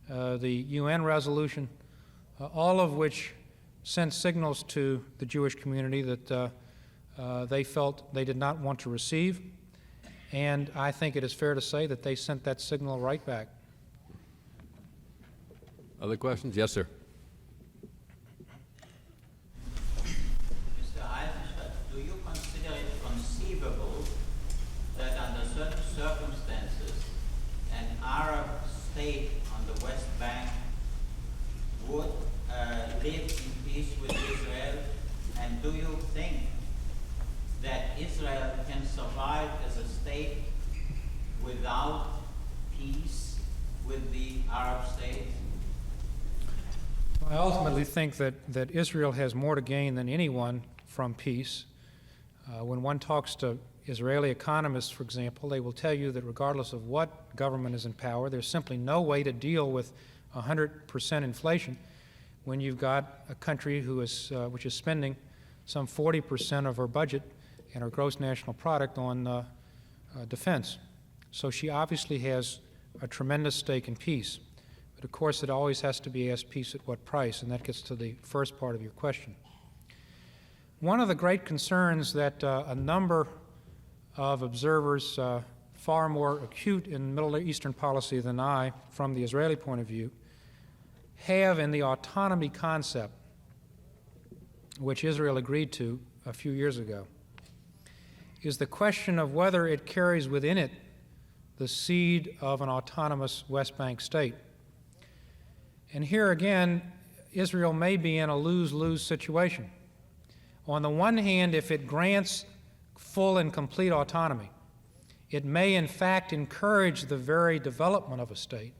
the UN resolution, all of which sent signals to the Jewish community that they felt they did not want to receive. And I think it is fair to say that they sent that signal right back. Other questions? Yes, sir. Mr. Eizenstat, do you consider it conceivable that under certain circumstances an Arab state on the West Bank would live in peace with Israel? And do you think that Israel can survive as a state without peace with the Arab states? I ultimately think that Israel has more to gain than anyone from peace. When one talks to Israeli economists, for example, they will tell you that regardless of what government is in power, there's simply no way to deal with 100% inflation when you've got a country which is spending some 40% of her budget and her gross national product on defense. So she obviously has a tremendous stake in peace. But of course, it always has to be asked, peace at what price? And that gets to the first part of your question. One of the great concerns that a number of observers, far more acute in Middle Eastern policy than I, from the Israeli point of view, have in the autonomy concept, which Israel agreed to a few years ago, is the question of whether it carries within it the seed of an autonomous West Bank state. And here again, Israel may be in a lose-lose situation. On the one hand, if it grants full and complete autonomy, it may in fact encourage the very development of a state,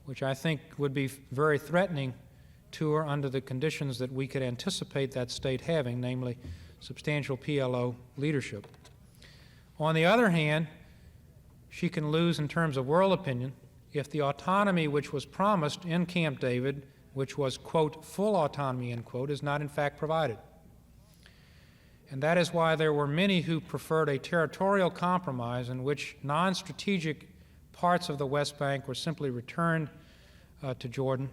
which I think would be very threatening to her under the conditions that we could anticipate that state having, namely substantial PLO leadership. On the other hand, she can lose in terms of world opinion if the autonomy which was promised in Camp David, which was, quote, full autonomy, end quote, is not in fact provided. And that is why there were many who preferred a territorial compromise in which non-strategic parts of the West Bank were simply returned to Jordan,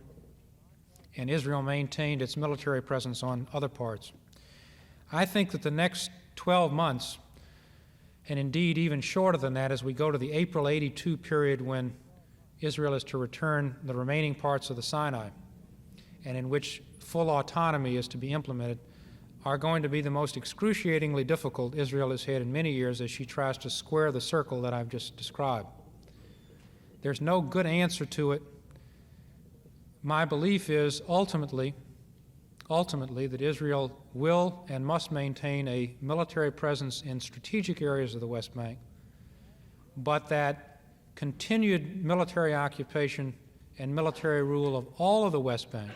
and Israel maintained its military presence on other parts. I think that the next 12 months, and indeed even shorter than that as we go to the April 82 period when Israel is to return the remaining parts of the Sinai, and in which full autonomy is to be implemented, are going to be the most excruciatingly difficult Israel has had in many years as she tries to square the circle that I've just described. There's no good answer to it. My belief is ultimately that Israel will and must maintain a military presence in strategic areas of the West Bank, but that continued military occupation and military rule of all of the West Bank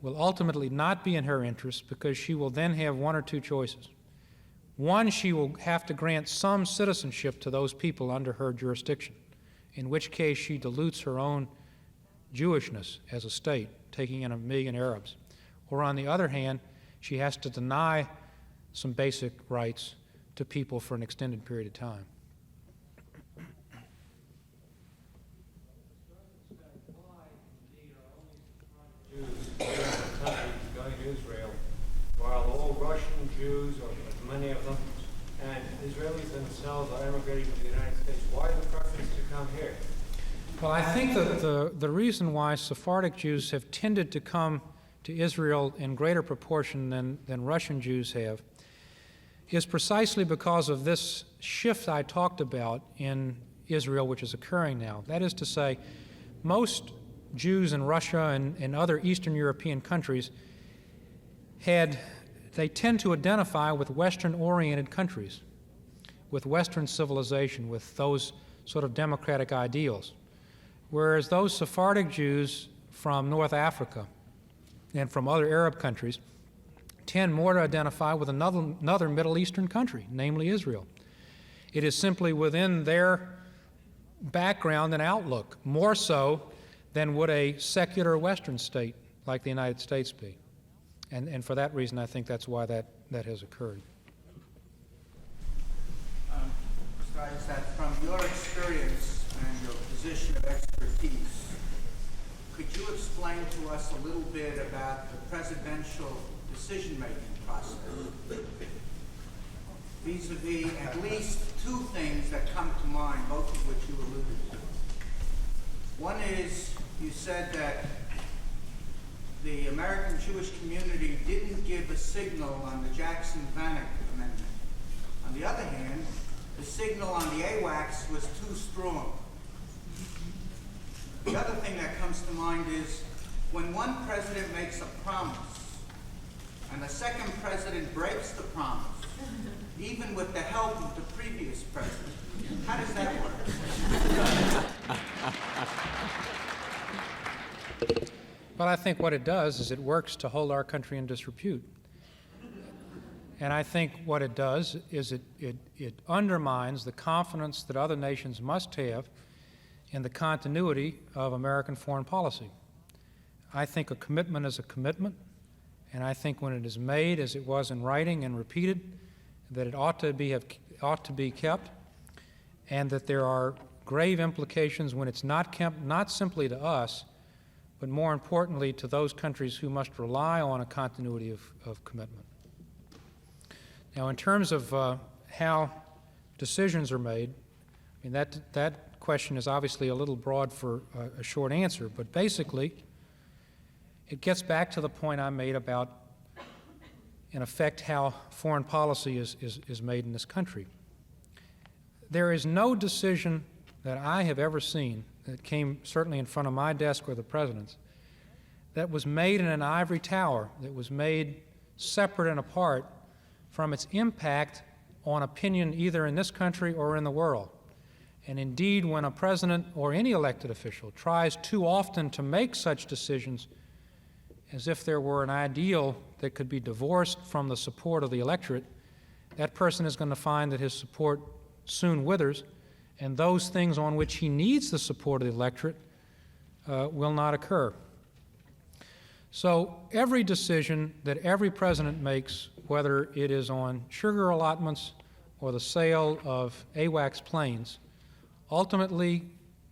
will ultimately not be in her interest, because she will then have one or two choices. One, she will have to grant some citizenship to those people under her jurisdiction, in which case she dilutes her own Jewishness as a state, taking in 1 million Arabs. Or on the other hand, she has to deny some basic rights to people for an extended period of time. Going to Israel, while all Russian Jews, or many of them, and Israelis themselves are emigrating to the United States. Why the preference to come here? Well, I think that the reason why Sephardic Jews have tended to come to Israel in greater proportion than Russian Jews have is precisely because of this shift I talked about in Israel, which is occurring now. That is to say, most Jews in Russia and other Eastern European countries they tend to identify with Western-oriented countries, with Western civilization, with those sort of democratic ideals. Whereas those Sephardic Jews from North Africa and from other Arab countries tend more to identify with another Middle Eastern country, namely Israel. It is simply within their background and outlook, more so than would a secular Western state like the United States be. And for that reason, I think that's why that has occurred. Mr. Eizenstat, from your experience and your position of expertise, could you explain to us a little bit about the presidential decision-making process vis-a-vis at least two things that come to mind, both of which you alluded to? One is, you said that the American Jewish community didn't give a signal on the Jackson-Vanik Amendment. On the other hand, the signal on the AWACS was too strong. The other thing that comes to mind is when one president makes a promise and the second president breaks the promise, even with the help of the previous president, how does that work? But I think what it does is it works to hold our country in disrepute. And I think what it does is it undermines the confidence that other nations must have in the continuity of American foreign policy. I think a commitment is a commitment, and I think when it is made, as it was in writing and repeated, that it ought to be kept, and that there are grave implications when it's not kept, not simply to us, but more importantly to those countries who must rely on a continuity of commitment. Now, in terms of how decisions are made, I mean, that question is obviously a little broad for a short answer, but basically it gets back to the point I made about, in effect, how foreign policy is made in this country. There is no decision that I have ever seen that came certainly in front of my desk or the President's that was made in an ivory tower, that was made separate and apart from its impact on opinion either in this country or in the world. And indeed, when a president or any elected official tries too often to make such decisions as if there were an ideal that could be divorced from the support of the electorate, that person is going to find that his support soon withers, and those things on which he needs the support of the electorate will not occur. So every decision that every president makes, whether it is on sugar allotments or the sale of AWACS planes, ultimately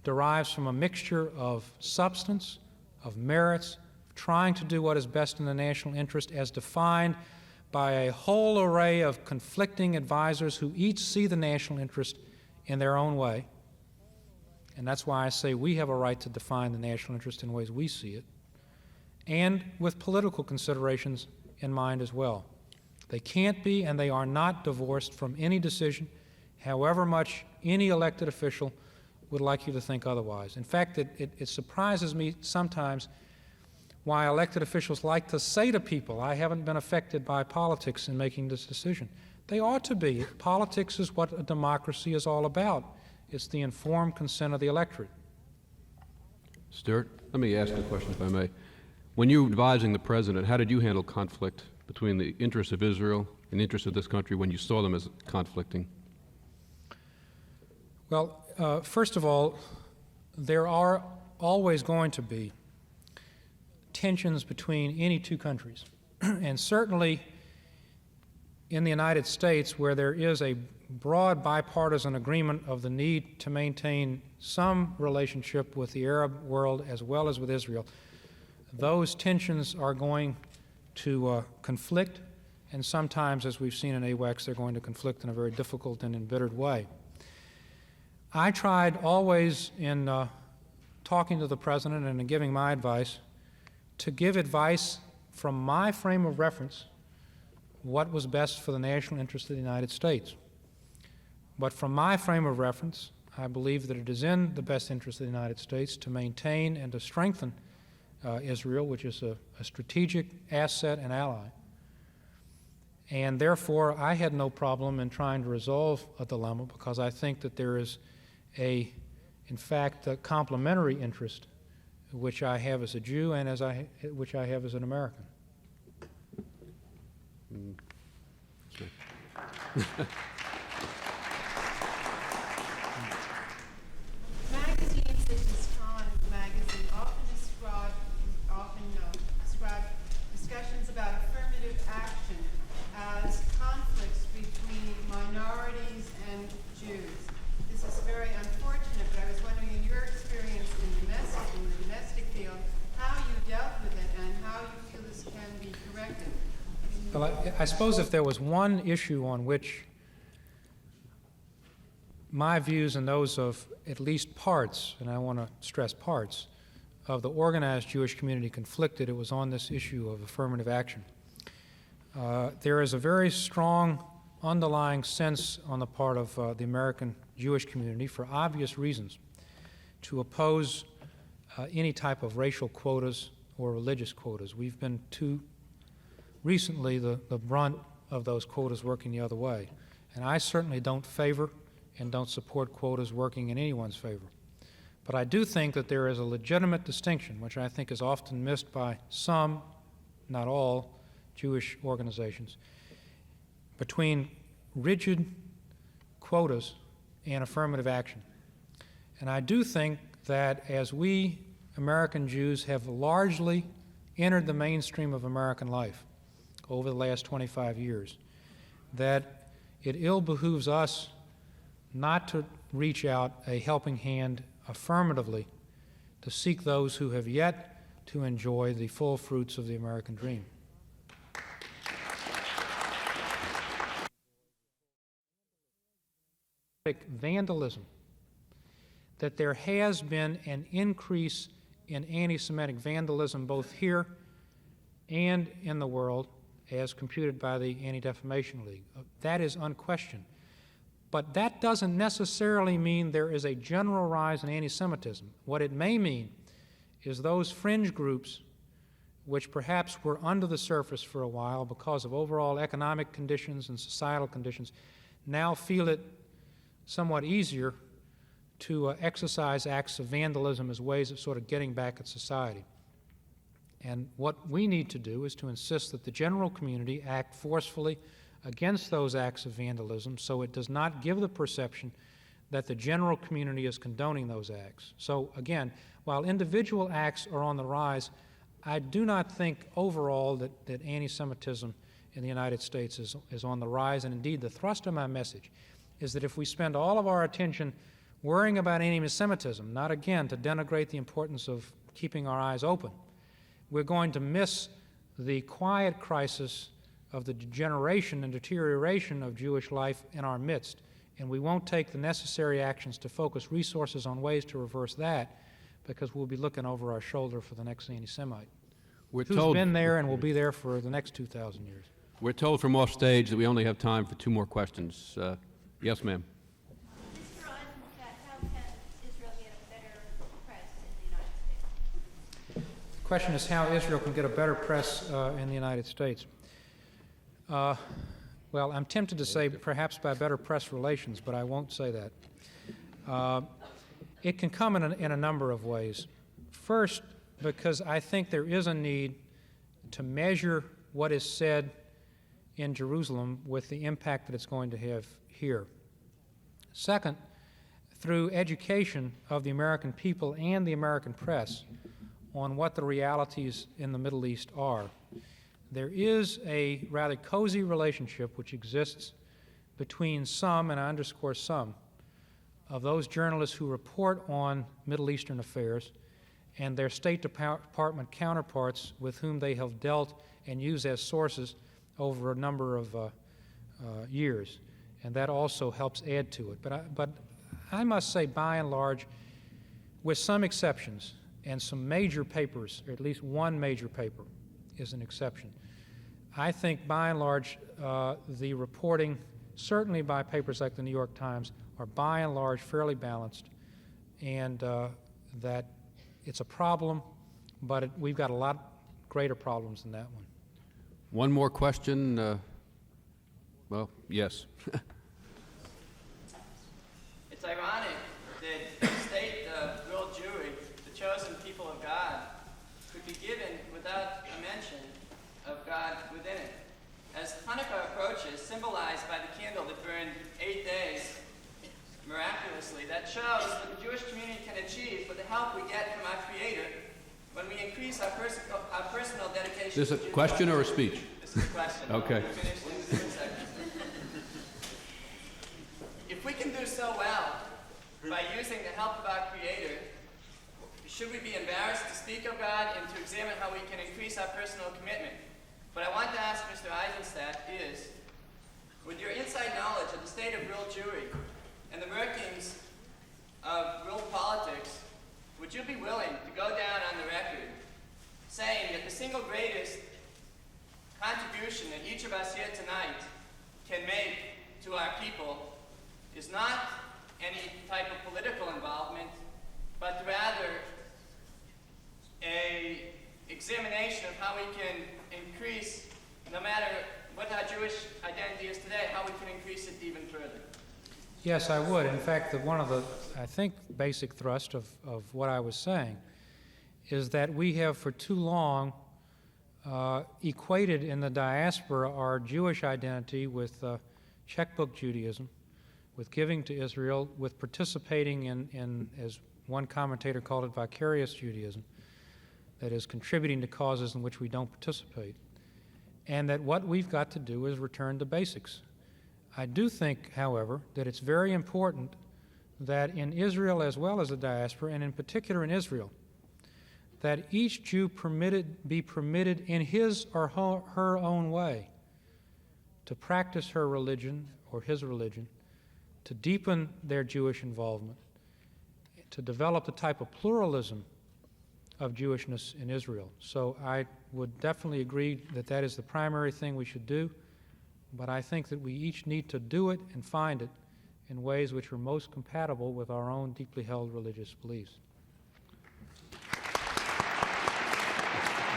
derives from a mixture of substance, of merits, trying to do what is best in the national interest as defined by a whole array of conflicting advisors who each see the national interest in their own way. And that's why I say we have a right to define the national interest in ways we see it, and with political considerations in mind as well. They can't be and they are not divorced from any decision, however much any elected official would like you to think otherwise. In fact, it surprises me sometimes why elected officials like to say to people, I haven't been affected by politics in making this decision. They ought to be. Politics is what a democracy is all about. It's the informed consent of the electorate. Stuart, let me ask a question, if I may. When you were advising the president, how did you handle conflict between the interests of Israel and the interests of this country when you saw them as conflicting? Well, first of all, there are always going to be tensions between any two countries. And certainly in the United States, where there is a broad bipartisan agreement of the need to maintain some relationship with the Arab world as well as with Israel, those tensions are going to conflict, and sometimes, as we've seen in AWACS, they're going to conflict in a very difficult and embittered way. I tried always in talking to the president and in giving my advice to give advice from my frame of reference, what was best for the national interest of the United States. But from my frame of reference, I believe that it is in the best interest of the United States to maintain and to strengthen Israel, which is a strategic asset and ally. And therefore, I had no problem in trying to resolve a dilemma, because I think that there is in fact, a complementary interest which I have as a Jew and which I have as an American. Magazines such as Time magazine often describe discussions about affirmative action as conflicts between minorities and Jews. This is very unfortunate, but I was wondering, in your experience in the domestic field, how you dealt with it and how you feel this can be corrected. Well, I suppose if there was one issue on which my views and those of at least parts, and I want to stress parts, of the organized Jewish community conflicted, it was on this issue of affirmative action. There is a very strong underlying sense on the part of the American Jewish community, for obvious reasons, to oppose any type of racial quotas or religious quotas. We've been too recently the brunt of those quotas working the other way. And I certainly don't favor and don't support quotas working in anyone's favor. But I do think that there is a legitimate distinction, which I think is often missed by some, not all, Jewish organizations, between rigid quotas and affirmative action. And I do think that as we American Jews have largely entered the mainstream of American life over the last 25 years, that it ill behooves us not to reach out a helping hand affirmatively to seek those who have yet to enjoy the full fruits of the American dream. Vandalism, that there has been an increase in anti-Semitic vandalism both here and in the world, as computed by the Anti-Defamation League. That is unquestioned. But that doesn't necessarily mean there is a general rise in anti-Semitism. What it may mean is those fringe groups which perhaps were under the surface for a while because of overall economic conditions and societal conditions now feel it somewhat easier to exercise acts of vandalism as ways of sort of getting back at society. And what we need to do is to insist that the general community act forcefully against those acts of vandalism so it does not give the perception that the general community is condoning those acts. So again, while individual acts are on the rise, I do not think overall that anti-Semitism in the United States is on the rise. And indeed, the thrust of my message is that if we spend all of our attention worrying about anti-Semitism, not again to denigrate the importance of keeping our eyes open, we're going to miss the quiet crisis of the degeneration and deterioration of Jewish life in our midst. And we won't take the necessary actions to focus resources on ways to reverse that, because we'll be looking over our shoulder for the next anti-Semite who's been there and will be there for the next 2,000 years. We're told from off stage that we only have time for 2 more questions. Yes, ma'am. Mr. Eizenstat, how can Israel get a better press in the United States? The question is how Israel can get a better press in the United States. Well, Well, I'm tempted to say perhaps by better press relations, but I won't say that. It can come in a number of ways. First, because I think there is a need to measure what is said in Jerusalem with the impact that it's going to have here. Second, through education of the American people and the American press on what the realities in the Middle East are. There is a rather cozy relationship which exists between some, and I underscore some, of those journalists who report on Middle Eastern affairs and their State Department counterparts with whom they have dealt and used as sources over a number of years. And that also helps add to it. But I must say, by and large, with some exceptions, and some major papers, or at least one major paper is an exception, I think by and large the reporting, certainly by papers like the New York Times, are by and large fairly balanced, and that it's a problem, but we've got a lot greater problems than that one. One more question. Well, yes. It's ironic that the State of World Jewry, the chosen people of God, could be given without a mention of God within it. As Hanukkah approaches, symbolized by the candle that burned 8 days miraculously, that shows what the Jewish community can achieve with the help we get from our Creator when we increase our personal dedication. Is this a question or a speech? This is a question. Okay. We'll finish in a second. If we can do so well by using the help of our Creator, should we be embarrassed to speak of God and to examine how we can increase our personal commitment? What I want to ask Mr. Eizenstat is, with your inside knowledge of the state of world Jewry and the workings of world politics, would you be willing to go down on the record saying that the single greatest contribution that each of us here tonight can make to our people is not any type of political involvement, but rather an examination of how we can increase, no matter what our Jewish identity is today, how we can increase it even further? Yes, I would. In fact, one of the, I think, basic thrust of what I was saying is that we have for too long equated in the diaspora our Jewish identity with checkbook Judaism, with giving to Israel, with participating in, as one commentator called it, vicarious Judaism, that is contributing to causes in which we don't participate, and that what we've got to do is return to basics. I do think, however, that it's very important that in Israel as well as the diaspora, and in particular in Israel, that each Jew be permitted in his or her own way to practice her religion or his religion, to deepen their Jewish involvement, to develop the type of pluralism of Jewishness in Israel. So I would definitely agree that that is the primary thing we should do, but I think that we each need to do it and find it in ways which are most compatible with our own deeply held religious beliefs.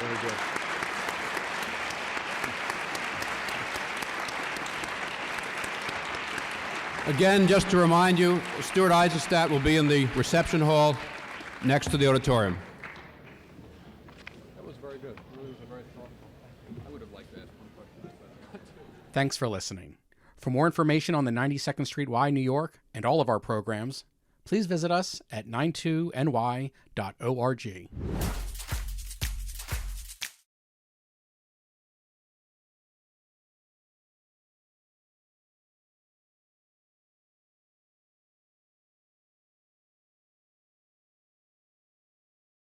Very good. Again, just to remind you, Stuart Eizenstat will be in the reception hall next to the auditorium. That was very good. It was very thoughtful. I would have liked to ask one question. Thanks for listening. For more information on the 92nd Street Y, New York, and all of our programs, please visit us at 92ny.org.